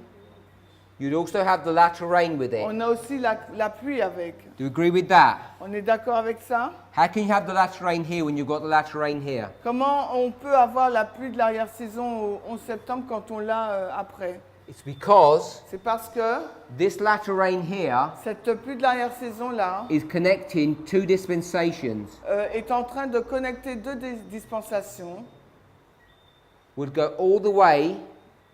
You'd also have the latter rain with it. On a aussi la pluie avec. Do you agree with that? On est d'accord avec ça? How can you have the latter rain here when you've got the latter rain here? Comment on peut avoir la pluie de l'arrière-saison au 11 septembre quand on l'a après? It's because C'est parce que this latter rain here cette pluie de l'arrière-saison là is connecting two dispensations. est en train de connecter deux dispensations. Would go all the way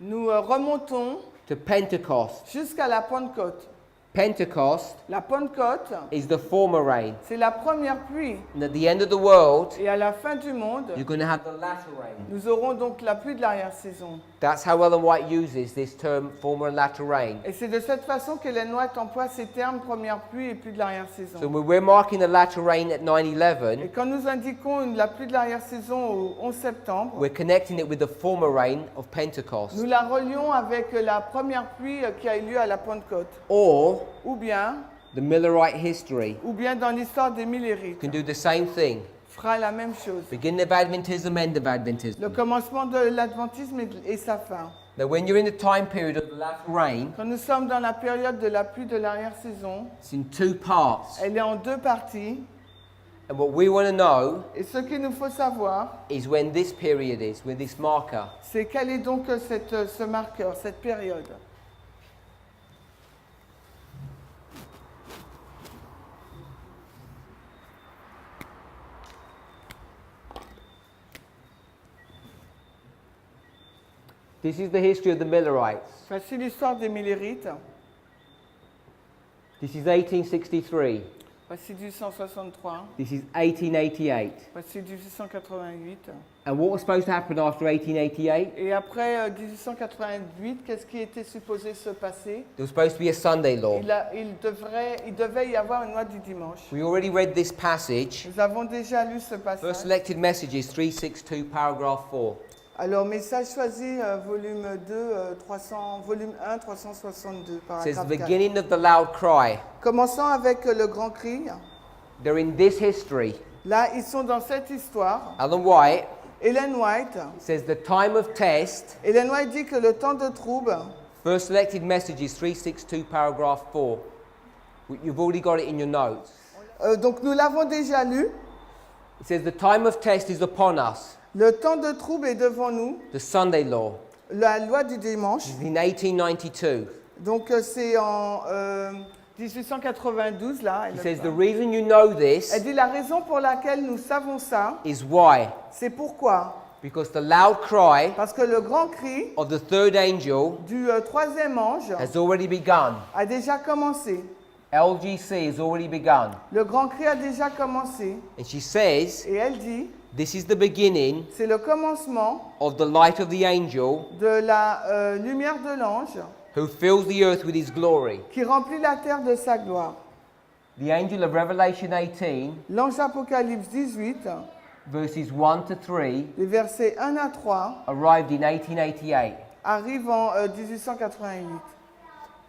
Nous remontons to Pentecost. jusqu'à la Pentecôte. Pentecost La Pentecôte, is the former rain. c'est la première pluie. And at the end of the world, Et à la fin du monde, you're going to have the latter rain. nous aurons donc la pluie de l'arrière-saison. That's how Ellen White uses this term, former and latter rain. Et c'est de cette façon qu'Ellen White emploie ces termes première pluie et pluie de l'arrière-saison. So when we're marking the latter rain at Et 9/11, quand nous indiquons la pluie de l'arrière-saison au 11 septembre, we're connecting it with the former rain of Pentecost. nous la relions avec la première pluie qui a eu lieu à la Pentecôte. Or Ou bien the Millerite history dans l'histoire des Millérites, can do the same thing. fera la même chose. Beginning of Adventism, end of Le Adventism. commencement de l'adventisme et sa fin. Now when you're in the time period of the latter rain, Quand nous sommes dans la période de la pluie de l'arrière-saison, it's in two parts. elle est en deux parties. And what we want to know Et ce qu'il nous faut savoir, is when this period is, when this marker. c'est quel est donc ce marqueur, cette période. This is the history of the Millerites. Voici l'histoire des Millérites. This is 1863. Voici 1863. This is 1888. Voici 1888. And what was supposed to happen after 1888? Et après 1888, qu'est-ce qui était supposé se passer? There was supposed to be a Sunday law. Il devait y avoir une loi du dimanche. We already read this passage. Nous avons déjà lu ce First passage. selected messages, 362, paragraph 4. Alors, message choisi, volume 2, volume 1, 362, It says the paragraphe 4. beginning of the loud cry. Commençons avec le grand cri. They're in this history. Là, ils sont dans cette histoire. Ellen White Ellen White. says the time of test. Ellen White dit que le temps de trouble, First selected messages, 362, paragraph 4. You've already got it in your notes. donc nous l'avons déjà lu. It says the time of test is upon us. Le temps de trouble est devant nous. The Sunday law. La loi du dimanche. This is in 1892. Donc c'est en 1892 là. It says the reason you know this Elle dit la raison pour laquelle nous savons ça, is why. c'est pourquoi. Because the loud cry Parce que le grand cri of the third angel du troisième ange has already begun. a déjà commencé. LGC has already begun. Le grand cri a déjà commencé. And she says, Et elle dit, this is the beginning c'est le commencement of the light of the angel de la lumière de l'ange who fills the earth with his glory. qui remplit la terre de sa gloire. The angel of Revelation 18, L'ange Apocalypse 18, verses 1 to 3, les versets 1 à 3, arrived in 1888. arrive en 1888.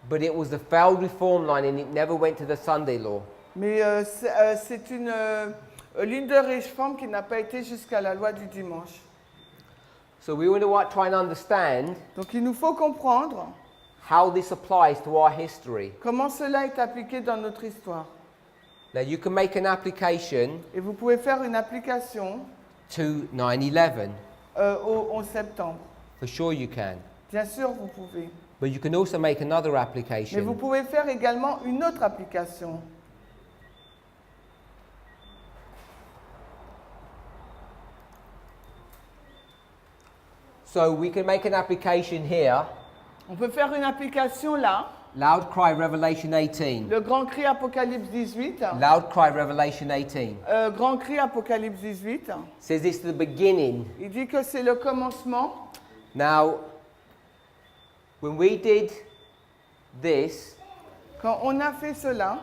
But it was the failed reform line and it never went to the Sunday law. Mais c'est une ligne de réforme qui n'a pas été jusqu'à la loi du dimanche. So we want to try and understand Donc il nous faut comprendre how this applies to our history. comment cela est appliqué dans notre histoire. Now you can make an application Et vous pouvez faire une application to 9/11. au 11 septembre. For sure you can. Bien sûr, vous pouvez. But you can also make another Mais vous application pouvez faire également une autre application So we can make an application here. On peut faire une application là. Loud cry, Revelation 18. Le grand cri Apocalypse 18. Loud cry, Revelation 18. Grand cri Apocalypse 18. Says this is the beginning. Il dit que c'est le commencement. Now, when we did this, Quand on a fait cela,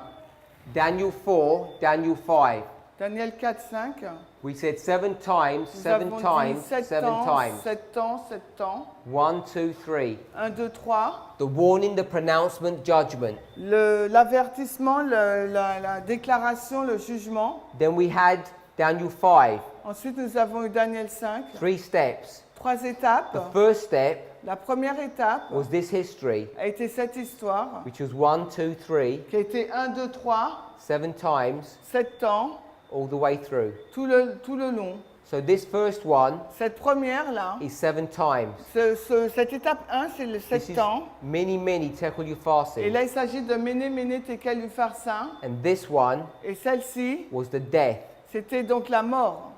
Daniel 4, Daniel 5, Daniel 4, 5, we said 7 times, nous 7 avons times, dit 7 7 temps, times. 7 temps, 7 temps, 1, 2, 3. 1, 2, 3. The warning, the pronouncement, judgment. L'avertissement, la déclaration, le jugement. Then we had Daniel 5, Ensuite, nous avons eu Daniel 5. 3 steps. 3 étapes. The first step La première étape was this history, a été cette histoire, which was 1, 2, 3, qui a été 1, 2, 3, 7 times, 7 temps, all the way through. tout le long. So this first one Cette première-là, is 7 times. cette étape 1, c'est le This 7 is temps. many, many tekel Et ufasim. là, il s'agit de Méné, Méné, Tekel, Upharsin. And this one Et celle-ci, was the death c'était donc la mort,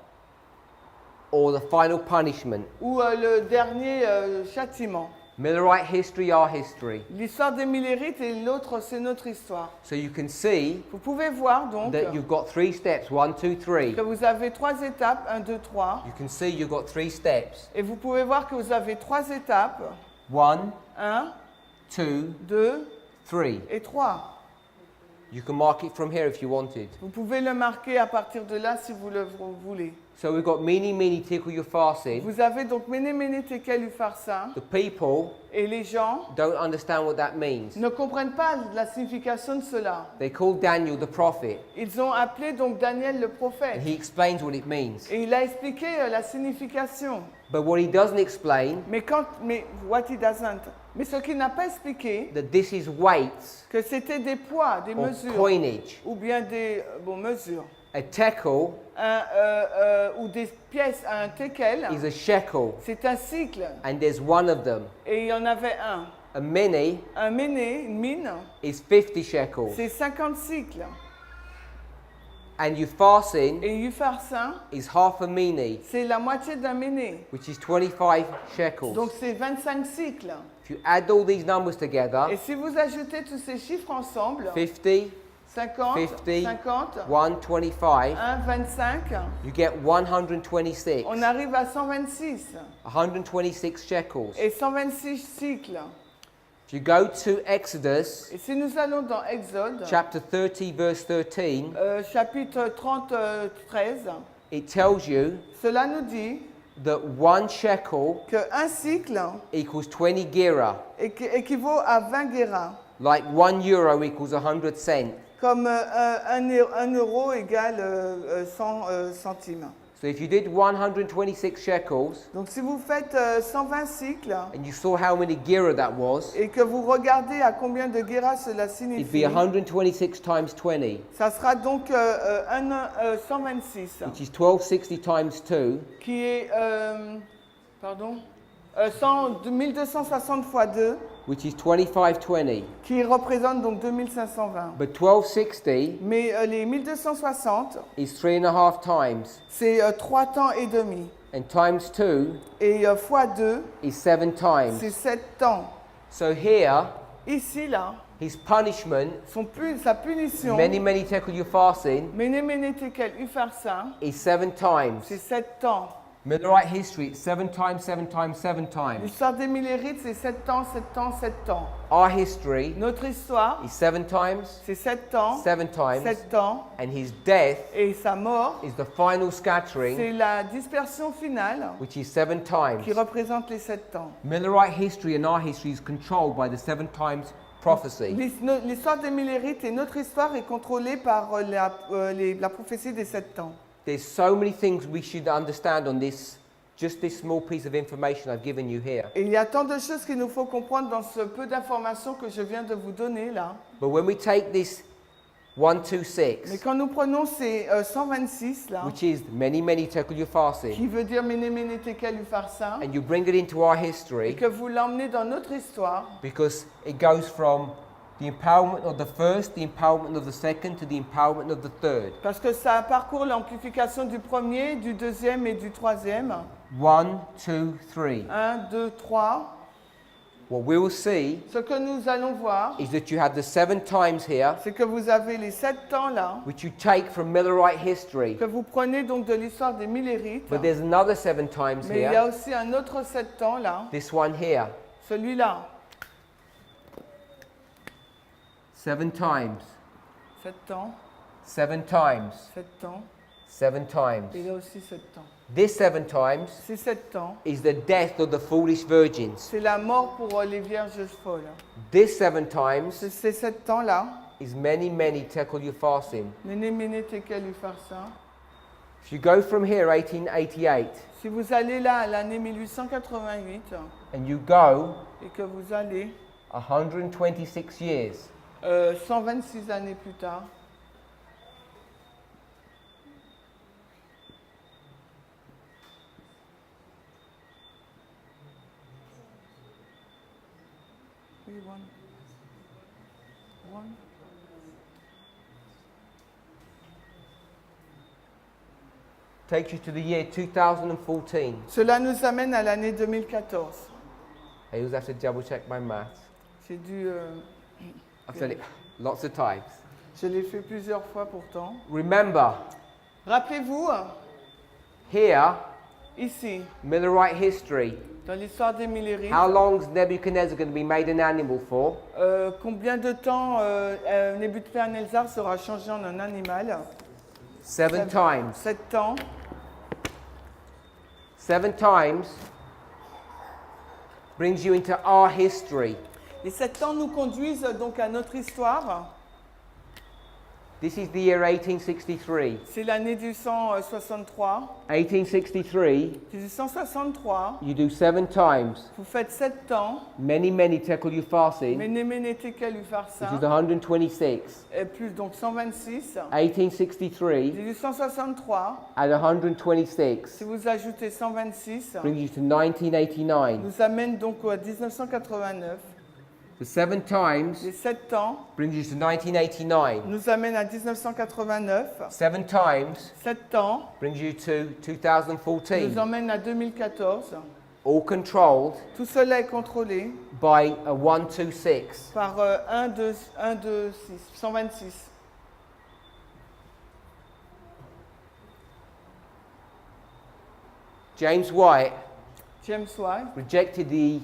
or the final punishment. ou le dernier châtiment. Millerite history, our history. L'histoire des Millérites et l'autre, c'est notre histoire. So you can see Vous pouvez voir donc that you've got 3 steps, 1, 2, 3. que vous avez 3 étapes, 1, 2, 3. You can see you've got 3 steps. Et vous pouvez voir que vous avez 3 étapes, 1, 1, 2, 2 3. et 3. You can mark it from here if you wanted. Vous pouvez le marquer à partir de là si vous le voulez. So we've got many, many tickle your fasin. Vous avez donc Méné, Méné, Tekel, Upharsin. The people Et les gens don't understand what that means. ne comprennent pas la signification de cela. They call Daniel the prophet, Ils ont appelé donc Daniel le prophète. and he explains what it means. Et il a expliqué la signification. But what he doesn't explain, Mais what he doesn't. Mais ce qu'il n'a pas expliqué, that this is weights que c'était des poids, des or mesures, coinage. ou bien des mesures, A tekel ou des pièces à un tekel. is a shekel, C'est un cycle. and there's one of them. Et il y en avait un. A mini Un méné, une mine, is 50 shekels, c'est 50 cycles. and your fasin Et Upharsin, is half a mini, c'est la moitié d'un méné. which is 25 shekels. Donc c'est 25 cycles. If you add all these numbers together, Et si vous ajoutez tous ces chiffres ensemble, 50, 50, 50, 50, 125, 1, 25, you get 126. on arrive à 126. 126 shekels. Et 126 cycles. If you go to Exodus Et si nous allons dans Exode, chapter 30, verse 13, chapitre 30, 13, it tells you cela nous dit that 1 shekel qu'un cycle equals 20 gira, équivaut à 20 guéras, like 1 euro equals 100 cents. comme 1 euro égale 100 centimes. So if you did 126 shekels Donc si vous faites 120 cycles and you saw how many gira that was, et que vous regardez à combien de guéras cela it'd signifie, be 126 times 20, ça sera donc 126, which is 1260 times 2, qui est 1260 fois 2, which is 2520. qui représente donc 2520. But 1260 Mais les 1260, is 3.5 times, c'est 3 temps et demi. and times 2 Et fois 2, is 7 times. c'est 7 temps. So here, Ici, là, his punishment, sa punition, many, many tekel yufasin, Méné, Méné, Tekel, Upharsin, is 7 times. c'est 7 temps. Millerite history, it's 7 times, 7 times, 7 times. L'histoire des Millérites, c'est 7 temps, 7 temps, 7 temps. Our history Notre histoire, is 7 times, c'est 7 temps, 7 times, 7 temps. and his death Et sa mort, is the final scattering, c'est la dispersion finale which is 7 times. qui représente les 7 temps. Millerite history and our history is controlled by the 7 times prophecy. L'histoire des Millérites et notre histoire est contrôlée par la prophétie des 7 temps. There's so many things we should understand on this, just this small piece of information I've given you here. Et il y a tant de choses qu'il nous faut comprendre dans ce peu d'informations que je viens de vous donner là. But when we take this Mais 126, quand nous prenons ces 126 là, which is many, many tekel yufasin, qui veut dire Méné, Méné, Tekel, Upharsin, and you bring it into our et history, que vous l'emmenez dans notre histoire, because it goes from the empowerment of the first, the empowerment of the second, to the empowerment of the third. Parce que ça parcourt l'amplification du premier, du deuxième et du troisième. 1, 2, 3. 1, 2, 3. What we will see Ce que nous allons voir, is that you have the 7 times here, c'est que vous avez les 7 temps là, which you take from Millerite history. que vous prenez donc de l'histoire des Millérites. But there's another 7 times Mais il y a here, aussi un autre 7 temps là, this one here. celui-là. 7 times, 7 temps, 7 times, 7 temps, 7 times. et là aussi 7 temps. This 7 times Ces 7 temps, is the death of the foolish virgins. c'est la mort pour les vierges folles. This 7 times Ces 7 temps là, is many, many tekel ufarsim. Néné Méné Tekel Upharsin. If you go from here, 1888, Si vous allez là à l'année 1888 and you go et que vous allez 126 years, 126 années plus tard, oui, one. takes you to the year 2014. Cela nous amène à l'année 2014. I always have to double check my maths. J'ai dû, I've said it lots of times. je l'ai fait plusieurs fois pourtant. Remember, Rappelez-vous, here, ici, Millerite history, dans l'histoire des Millérites, how long's Nebuchadnezzar going to be made an animal for? combien de temps Nebuchadnezzar sera changé en un animal? 7 times. 7 temps. 7 times brings you into our history. Les 7 temps nous conduisent donc à notre histoire. This is the year 1863. C'est l'année 1863. 1863, 1863, you do 7 times. vous faites 7 temps. Many, many tekel ufarsim, Méné Méné Tekel which is Upharsin, 126. et plus donc 126. 1863 1863, at 126 si vous ajoutez 126, brings you to 1989. nous amène donc à 1989. The 7 times Les 7 temps brings you to 1989. nous amène à 1989. 7 times 7 temps brings you to 2014. nous emmène à 2014. All controlled Tout cela est contrôlé by a 126. par 1, 2, 6, 126. James White James White rejected the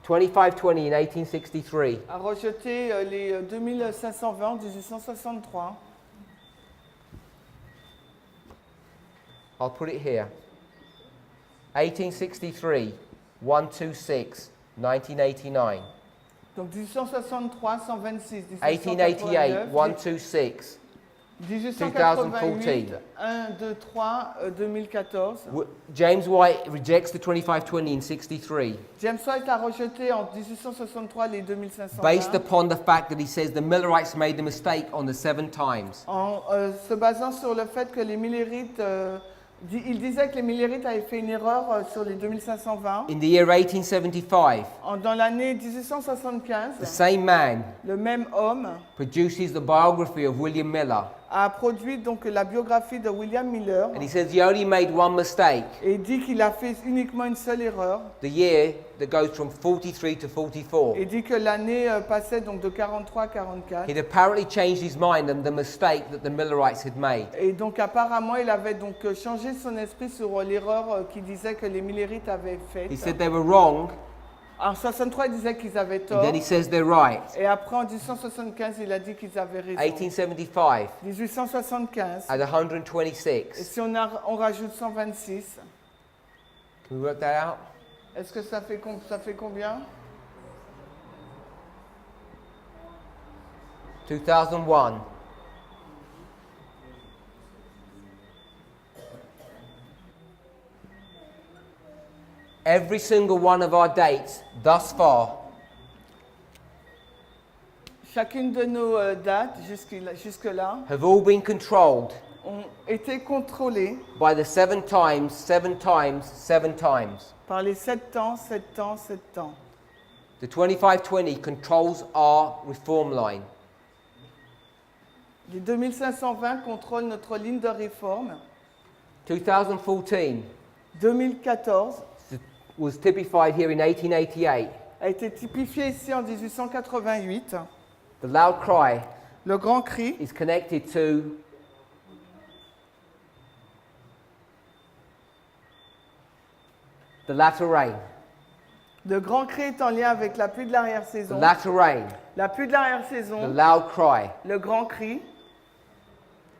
2520 in 1863. a rejeté les 2520 en 1863. I'll put it here. 1863, 126, 1989. Donc 1863, 126, 1888, 1889, 126. 1888, 1, 2, 3, 2014. James White rejects the 2520 in 63 James White a rejeté en 1863 les 2520 based upon the fact that he says the Millerites made the mistake on the 7 times. en se basant sur le fait que les Millérites, il disait que les Millérites avaient fait une erreur sur les 2520. In the year 1875, Dans l'année 1875, the same man le même homme produces the biography of William Miller, a produit donc la biographie de William Miller and he says he only made one mistake, et dit qu'il a fait uniquement une seule erreur the year that goes from 43 to 44. et dit que l'année passait donc de 43 à 44. He'd apparently changed his mind on the mistake that the Millerites had made. Et donc apparemment il avait donc changé son esprit sur l'erreur qu'il disait que les Millérites avaient faite. He said they were wrong, En 63 il disait qu'ils avaient tort and then he says they're right. et après en 1875 il a dit qu'ils avaient raison. 1875 1875 at et 126. si on rajoute 126, Can we work that out? est-ce que ça fait combien? 2001. Every single one of our dates thus far Chacune de nos dates jusque-là have all been controlled ont été contrôlées by the 7 times, 7 times, 7 times. par les 7 temps, 7 temps, 7 temps. The 2520 controls our reform line. Les 2520 contrôlent notre ligne de réforme. 2014 2014 was typified here in 1888. a été typifié ici en 1888. The loud cry Le grand cri is connected to the latter rain. Le grand cri est en lien avec la pluie de The l'arrière-saison. latter rain, La pluie de the l'arrière-saison, loud cry. le grand cri.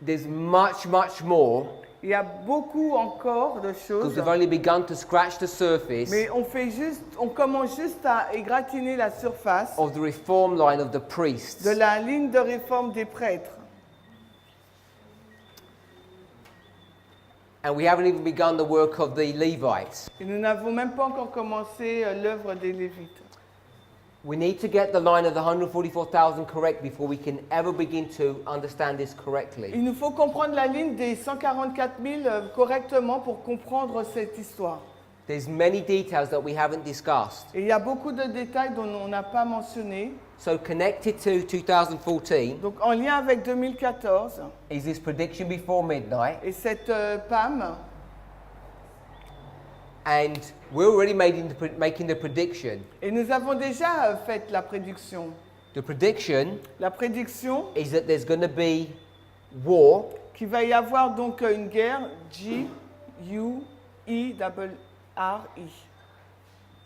There's much more Il y a beaucoup encore de because choses, we've only begun to scratch the surface mais on commence juste à égratiner la surface of the reform line of the priests. de la ligne de réforme des prêtres. And we haven't even begun the work of the Levites. Et nous n'avons même pas encore commencé l'œuvre des Lévites. We need to get the line of the 144,000 correct before we can ever begin to understand this correctly. Il nous faut comprendre la ligne des 144 000 correctement pour comprendre cette histoire. There's many details that we haven't discussed. Et il y a beaucoup de détails dont on n'a pas mentionné. So connected to 2014 Donc en lien avec 2014 is this prediction before midnight. et cette PAM, And we're already making the prediction. et nous avons déjà fait la prédiction. The prediction La prédiction is that there's going to be war qu'il va y avoir donc une guerre, G-U-E-R-R-I.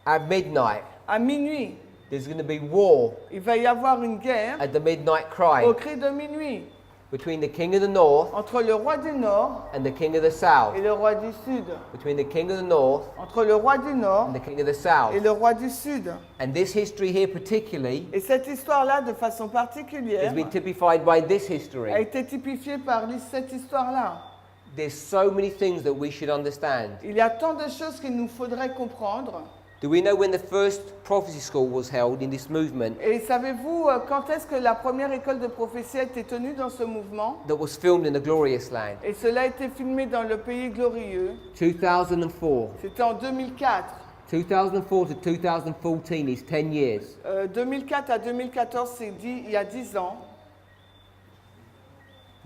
at midnight. À minuit, There's going to be war il va y avoir une guerre at the midnight cry au cri de minuit between the king of the north entre le roi du Nord and the king of the south. et le roi du Sud. Between the king of the north Entre le roi du Nord and the king of the south. et le roi du Sud. And this history here particularly Et cette histoire-là, de façon particulière, has been typified by this a history. été typifiée par cette histoire-là. There's so many things that we should understand. Il y a tant de choses qu'il nous faudrait comprendre. Do we know when the first prophecy school was held in this movement Et savez-vous quand est-ce que la première école de prophétie a été tenue dans ce mouvement? that was filmed in the glorious land? Et cela a été filmé dans le pays glorieux. 2004. C'était en 2004. 2004 to 2014 is 10 years. 2004 à 2014, c'est il y a 10 ans.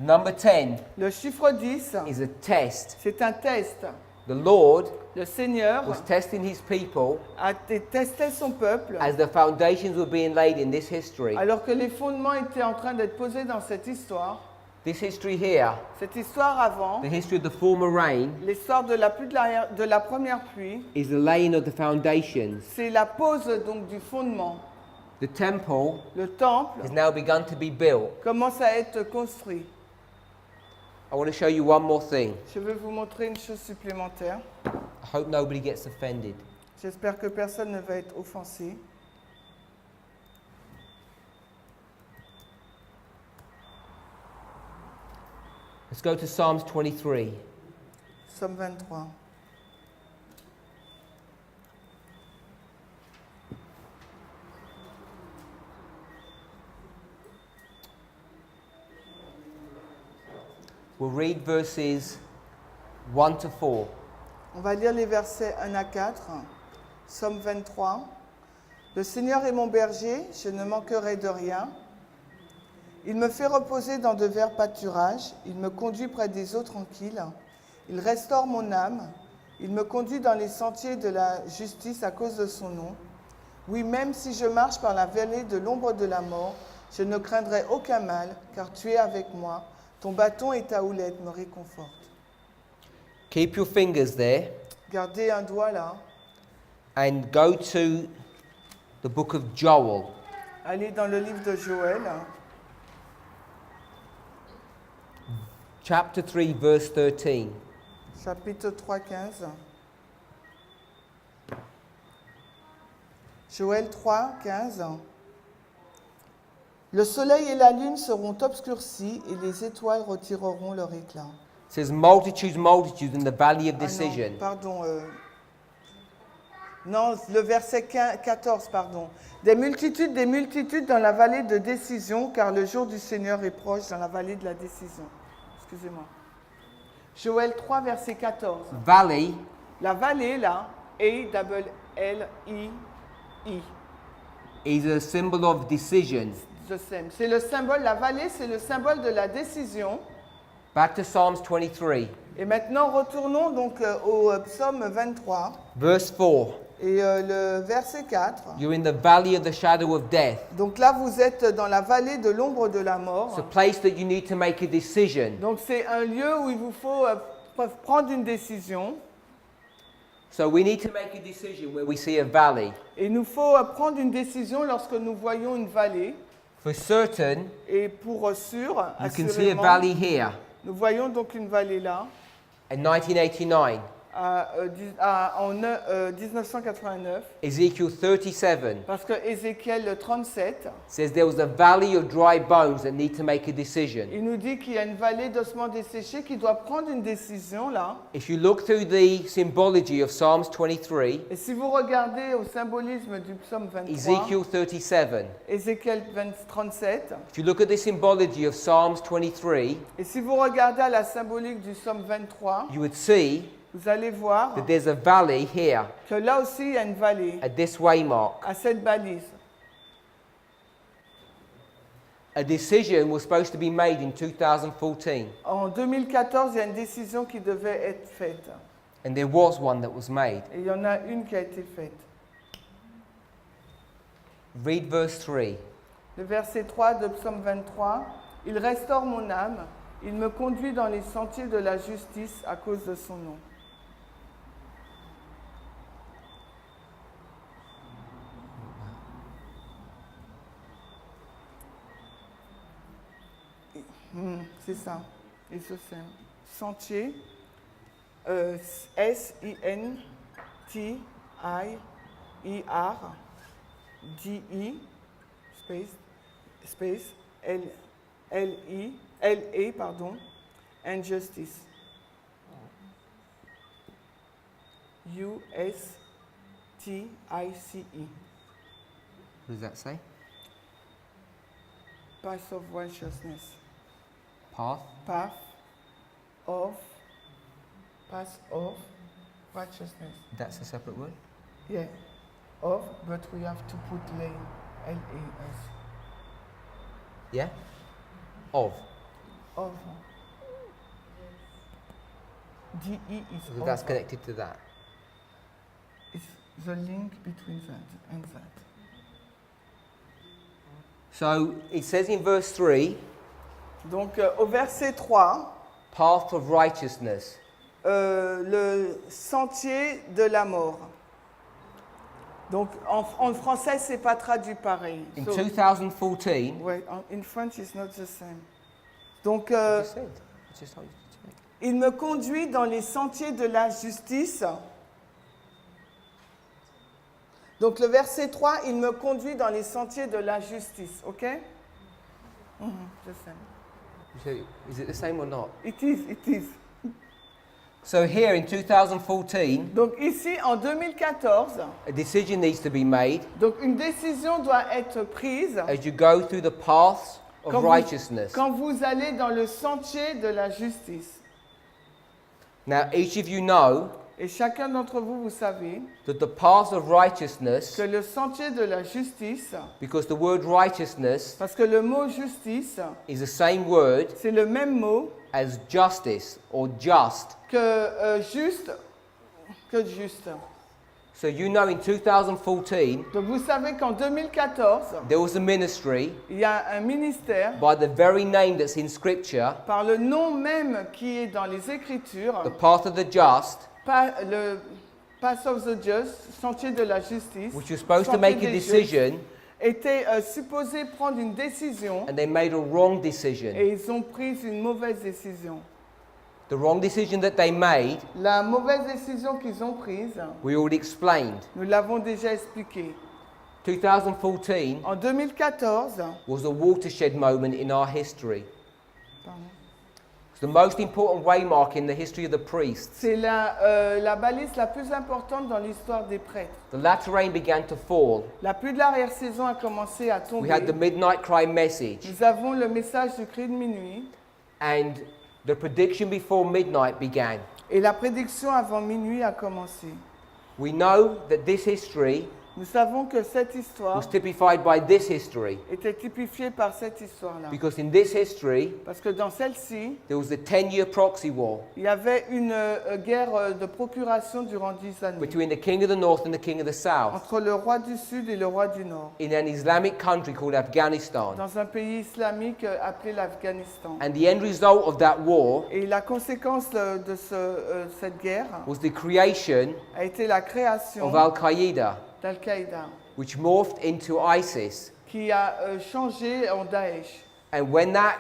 Number 10 Le chiffre 10, is a test. c'est un test. The Lord Le Seigneur was testing his people a testé son peuple as the foundations were being laid in this history. alors que les fondements étaient en train d'être posés dans cette histoire. This history here, Cette histoire avant, the history of the former rain, l'histoire de la pluie de la première pluie, is the laying of the foundations. c'est la pose donc du fondement. The temple Le temple has now begun to be built. commence à être construit. I want to show you one more thing. Je veux vous montrer une chose supplémentaire. I hope nobody gets offended. J'espère que personne ne va être offensé. Let's go to Psalms 23. Psaume 23. We'll read verses 1 to 4. On va lire les versets 1 à 4. Psaume 23. Le Seigneur est mon berger, je ne manquerai de rien. Il me fait reposer dans de verts pâturages, il me conduit près des eaux tranquilles. Il restaure mon âme, il me conduit dans les sentiers de la justice à cause de son nom. Oui, même si je marche par la vallée de l'ombre de la mort, je ne craindrai aucun mal, car tu es avec moi. Ton bâton et ta houlette me réconfortent. Keep your fingers there Gardez un doigt là. and go to the book of Joel. Allez dans le livre de Joël, Chapter 3, verse 13. chapitre 3, 15. Joël 3, 15. Le soleil et la lune seront obscurcis et les étoiles retireront leur éclat. It says multitudes, multitudes in the valley of Ah decision. non, pardon. Non, le verset 14, pardon. Des multitudes dans la vallée de décision, car le jour du Seigneur est proche dans la vallée de la décision. Excusez-moi. Joël 3, verset 14. Valley La vallée, là, A-L-L-I-I. is a symbol of decision. Je sais. C'est le symbole, la vallée, c'est le symbole de la décision. Back to Psalms 23, Et maintenant, retournons donc au psaume 23 verse 4. et le verset 4. You're in the valley of the shadow of death. Donc là, vous êtes dans la vallée de l'ombre de la It's a mort. place that you need to make a decision. Donc c'est un lieu où il vous faut prendre une décision. So we need to make a decision where we see a valley. Et il nous faut prendre une décision lorsque nous voyons une vallée. For certain, Et pour sûr, you can see a assurément, valley here. nous voyons donc une vallée là, In 1989, en 1989, Ezekiel 37 parce que Ézéchiel 37, says there was a valley of dry bones that need to make a decision. il nous dit qu'il y a une vallée d'ossements desséchés qui doit prendre une décision là. If you look through the symbology of Psalms 23, Et si vous regardez au symbolisme du psaume 23, Ezekiel 37, Ézéchiel 37, if you look at the symbology of Psalms 23, et si vous regardez à la symbolique du psaume 23, you would see vous allez voir that there's a valley here que là aussi il y a une vallée at this waymark. à cette balise. A decision was supposed to be made in 2014, En 2014, il y a une décision qui devait être faite. and there was one that was made. Et il y en a une qui a été faite. Read verse 3. Le verset 3 de psaume 23. Il restaure mon âme, il me conduit dans les sentiers de la justice à cause de son nom. C'est ça. Et ce c'est sentier. S-I-N-T-I-E-R D-I space L-E pardon and justice. U-S-T-I-C-E. What does that say? Path of righteousness. Path. Path of righteousness. That's a separate word. Yeah. Of, but we have to put lane. L-A-S. Yeah? Of. Of. D-E is So of. that's connected to that. It's the link between that and that. So it says in verse 3, Donc au verset 3, path of righteousness. le sentier de la mort. Donc en français, c'est pas traduit pareil. In So- 2014, ouais, in French, it's not the same. Donc I just said, I just told you to check. il me conduit dans les sentiers de la justice. Donc le verset 3, il me conduit dans les sentiers de la justice, ok? The same. You said, is it the same or not? It is, it is. So here in 2014, Donc ici, en 2014, a decision needs to be made donc une décision doit être prise as you go through the paths of quand righteousness. quand vous allez dans le sentier de la justice. Now, each of you know Et chacun d'entre vous, vous savez that the paths of righteousness, que le sentier de la justice, because the word righteousness parce que le mot justice, is the same word c'est le même mot as justice or just. que juste. So you know in 2014, Donc vous savez qu'en 2014, there was a ministry il y a un ministère by the very name that's in Scripture, par le nom même qui est dans les Écritures, the path of the just, le Path of the Just, sentier de la justice, which was supposed to sentier make a des justes, decision, était supposé prendre une décision and they made a wrong decision. et ils ont pris une mauvaise décision. The wrong decision that they made, La mauvaise décision qu'ils ont prise, we already explained. nous l'avons déjà expliqué. 2014 En 2014, was a watershed moment in our history. pardon, It's the most important waymark in the history of the priests. c'est la balise la plus importante dans l'histoire des prêtres. The latter rain began to fall. La pluie de l'arrière-saison a commencé à We tomber. had the midnight cry message, Nous avons le message du cri de minuit and the prediction before midnight began. et la prédiction avant minuit a commencé. We know that this history Nous savons que cette histoire was typified by this history. était typifiée par cette histoire-là. Because in this history, Parce que dans celle-ci, there was the 10-year proxy war il y avait une guerre de procuration durant 10 années between the king of the north and the king of the south entre le roi du Sud et le roi du Nord, in an Islamic country called Afghanistan. dans un pays islamique appelé l'Afghanistan. And the end result of that war Et la conséquence de cette guerre was the creation a été la création of Al-Qaeda, d'Al-Qaïda, which morphed into ISIS. qui a changé en Daesh. And when that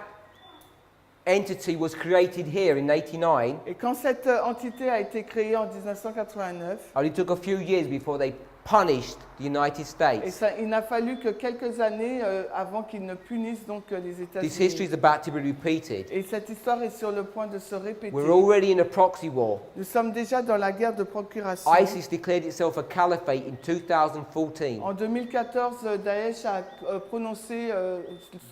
entity was created here in 1989, Et quand cette entité a été créée en 1989, only took a few years before they punished the United et States. il n'a fallu que quelques années avant qu'ils ne punissent donc les This history États-Unis. is about to be repeated. Et cette histoire est sur le point de se répéter. We're already in a proxy war. Nous sommes déjà dans la guerre de procuration. ISIS declared itself a caliphate in 2014. En 2014, Daesh a prononcé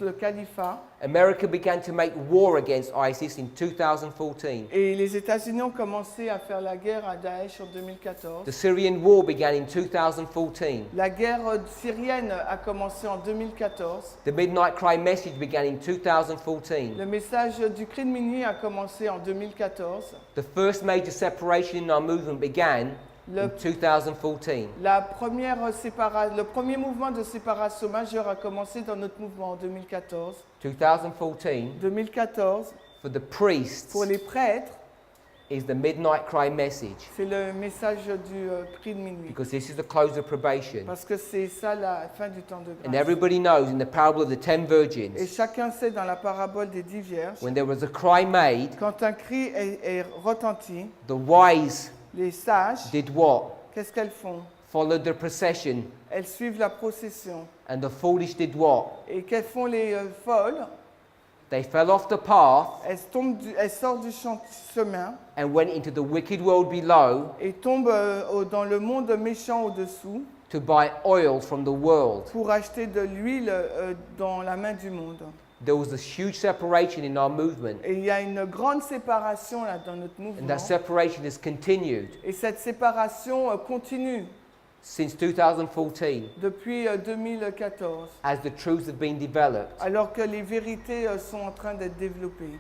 le califat America began to make war against ISIS in 2014. et les États-Unis ont commencé à faire la guerre à Daesh en 2014. The Syrian war began in 2014. La guerre syrienne a commencé en 2014. The Midnight Cry message began in 2014. Le message du cri de minuit a commencé en 2014. The first major separation in our movement began in 2014. Le premier mouvement de séparation majeure a commencé dans notre mouvement en 2014. 2014, 2014, for the priests, pour les prêtres, is the Midnight Cry message. c'est le message du cri de minuit. Because this is the close of probation. Parce que c'est ça la fin du temps de And grâce. everybody knows in the parable of the 10 Et virgins, chacun sait dans la parabole des 10 vierges, when there was a cry made, quand un cri est retenti, the wise les sages, did what? qu'est-ce qu'elles font? Followed the procession. Elles suivent la procession. And the foolish did what? Et qu'elles font les folles? They fell off the path Elles sortent du chemin and went into the wicked world below et tombent dans le monde méchant au-dessous to buy oil from the world. pour acheter de l'huile dans la main du monde. There was a huge separation in our movement, Et il y a une grande séparation là dans notre and mouvement. that separation has continued Et cette séparation continue since 2014 depuis 2014, as the truths have been developed. alors que les vérités sont en train d'être développées.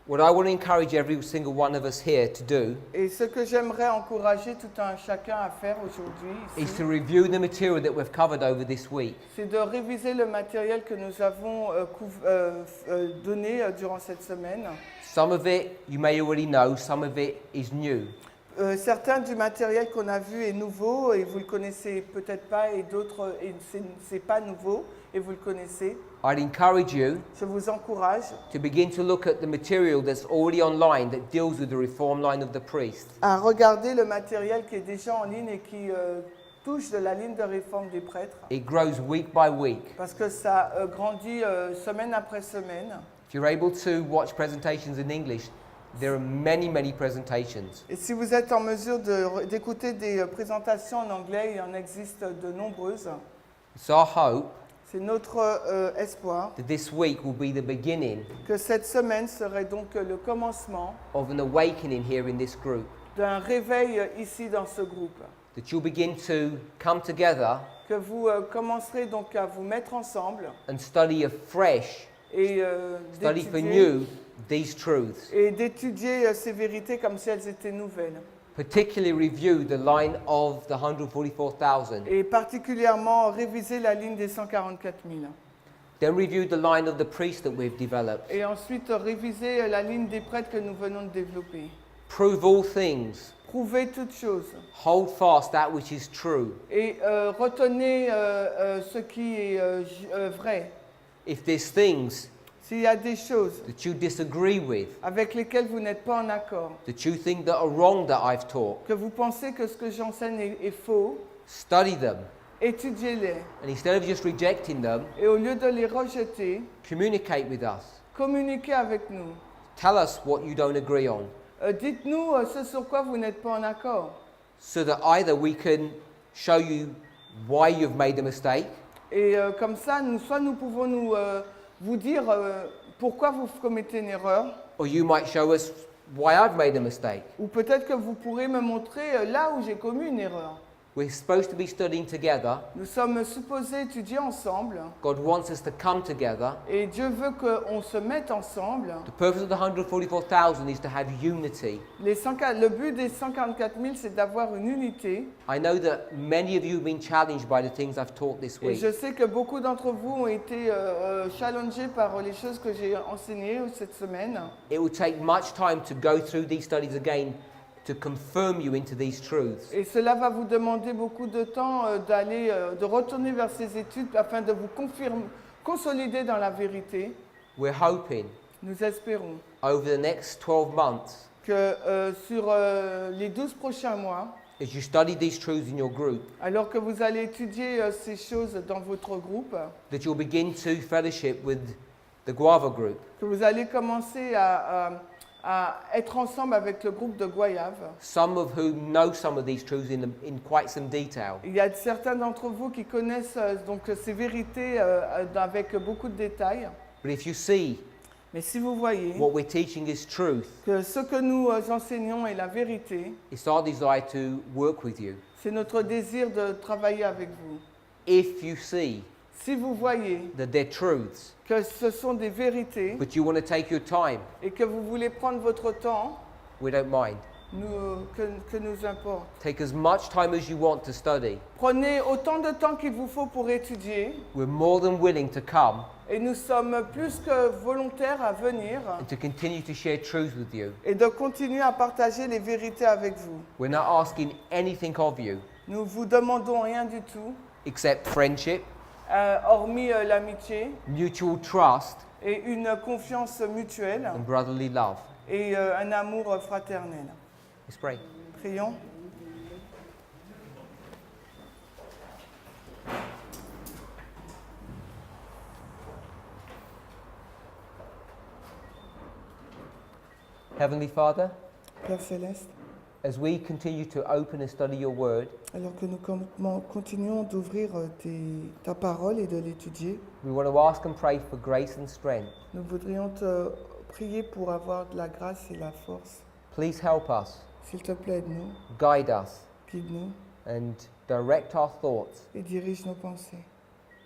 What I want to encourage every single one of us here to do Et ce que j'aimerais encourager tout un chacun à faire aujourd'hui, is ici, to review the material that we've covered over this week. c'est de réviser le matériel que nous avons donné durant cette semaine. Some of it you may already know, some of it is new. Certains du matériel qu'on a vu est nouveau et vous le connaissez peut-être pas, et d'autres c'est pas nouveau et vous le connaissez. I'd encourage you Je vous encourage to begin to look at the material that's already online that deals with the reform line of the priest. à regarder le matériel qui est déjà en ligne et qui touche de la ligne de réforme des prêtres, It grows week by week. parce que ça grandit semaine après semaine. If you're able to watch presentations in English, there are many, many presentations. Et si vous êtes en mesure d'écouter des présentations en anglais, il en existe de nombreuses. It's our hope C'est notre espoir that this week will be the beginning que cette semaine serait donc le commencement of an awakening here in this group. d'un réveil ici dans ce groupe. That you'll begin to come together Que vous commencerez donc à vous mettre ensemble and study afresh, et study for new these truths. d'étudier ces vérités comme si elles étaient nouvelles. Particularly review the line of the 144,000. Et particulièrement réviser la ligne des 144 000. Then review the line of the priest that we've developed. Et ensuite réviser la ligne des prêtres que nous venons de développer. Prove all things. Prouvez toutes choses. Hold fast that which is true. Et retenez ce qui est vrai. If there's things S'il y a des choses that you disagree with, avec lesquelles vous n'êtes pas en accord, that you think that are wrong that I've taught, que vous pensez que ce que j'enseigne est faux, study them. étudiez-les. And instead of just rejecting them, Et au lieu de les rejeter, communicate with us. communiquez avec nous. Tell us what you don't agree on, Dites-nous ce sur quoi vous n'êtes pas en accord. so that either we can show you why you've made a mistake, Et comme ça, soit nous pouvons vous dire pourquoi vous commettez une erreur, or you might show us why I've made a mistake. Ou peut-être que vous pourrez me montrer là où j'ai commis une erreur. We're supposed to be studying together. Nous sommes supposés étudier ensemble God wants us to come together. et Dieu veut qu'on se mette ensemble. The purpose of the 144,000 is to have unity. Le but des 144 000, c'est d'avoir une unité. I know that many of you have been challenged by the things I've taught this Et week. je sais que beaucoup d'entre vous ont été challengés par les choses que j'ai enseignées cette semaine. It will take much time to go through these studies again to confirm you into these truths. Et cela va vous demander beaucoup de temps de retourner vers ces études afin de vous consolider dans la vérité. We're hoping Nous espérons over the next 12 months, que sur les 12 prochains mois, as you study these truths in your group, alors que vous allez étudier ces choses dans votre groupe, that you'll begin to fellowship with the Guava group. que vous allez commencer à être ensemble avec le groupe de Goyave. Some of whom know some of these truths in quite some detail. Il y a certains d'entre vous qui connaissent donc ces vérités avec beaucoup de détails. But if you see Mais si vous voyez what we're teaching is truth, que ce que nous enseignons est la vérité, it's our desire to work with you. c'est notre désir de travailler avec vous. If you see Si vous voyez that they're truths, que ce sont des vérités but you want to take your time, et que vous voulez prendre votre temps, we don't mind. que nous importe. Take as much time as you want to study. Prenez autant de temps qu'il vous faut pour étudier We're more than willing to come et nous sommes plus que volontaires à venir and to continue to share truth with you. et de continuer à partager les vérités avec vous. We're not asking anything of you Nous vous demandons rien du tout, except friendship, hormis l'amitié mutual trust, et une confiance mutuelle and brotherly love. et un amour fraternel. Let's pray. Prions. Heavenly Father, Père Céleste, as we continue to open and study your word, alors que nous continuons d'ouvrir ta parole et de l'étudier, we want to ask and pray for grace and strength. nous voudrions te prier pour avoir de la grâce et la force. Please help us, S'il te plaît, aide-nous, guide us, guide-nous and direct our thoughts. et dirige nos pensées.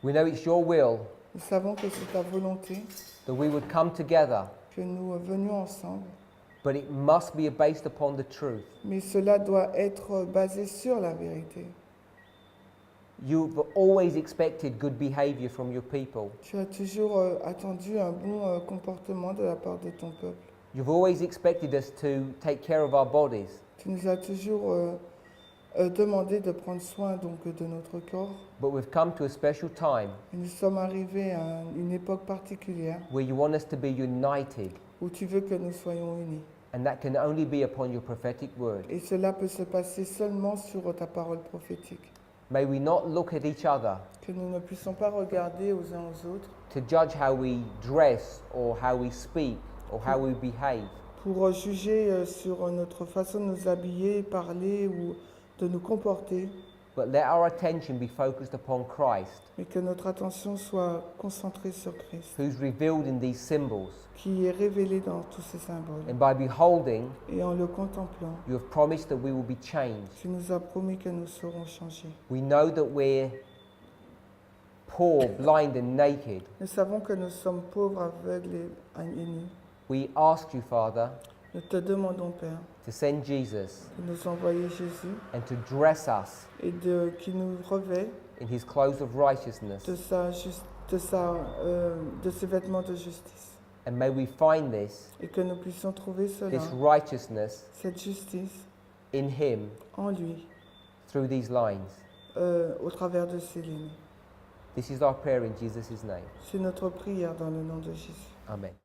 We know it's your will Nous savons que c'est ta volonté that we would come together, que nous venions ensemble, but it must be based upon the truth. mais cela doit être basé sur la vérité. You've always expected good behavior from your people. Tu as toujours attendu un bon comportement de la part de ton peuple. You've always expected us to take care of our bodies, Tu nous as toujours demandé de prendre soin donc de notre corps. but we've come to a special time Et nous sommes arrivés à une époque particulière where you want us to be united, où tu veux que nous soyons unis. and that can only be upon your prophetic word. Et cela peut se passer seulement sur ta parole prophétique. May we not look at each other Que nous ne puissions pas regarder aux uns aux autres to judge how we dress or how we speak or how we behave, pour juger sur notre façon de nous habiller, parler ou de nous comporter, but let our attention be focused upon Christ, mais que notre attention soit concentrée sur Christ, who's revealed in these symbols. qui est révélé dans tous ces symboles. And by beholding, Et en le contemplant, you have promised that we will be changed. tu nous as promis que nous serons changés. We know that we're poor, blind, and naked. Nous savons que nous sommes pauvres, aveugles et nus. We ask you, Father, Nous te demandons, Père, to send Jesus de nous envoyer Jésus and to dress us et qu'il nous revêt in his clothes of righteousness. de ses vêtements de justice. And may we find this Et que nous puissions trouver cela, righteousness cette justice, in him en lui, through these lines. au travers de ces lignes. This is our prayer in Jesus' name. C'est notre prière dans le nom de Jésus. Amen.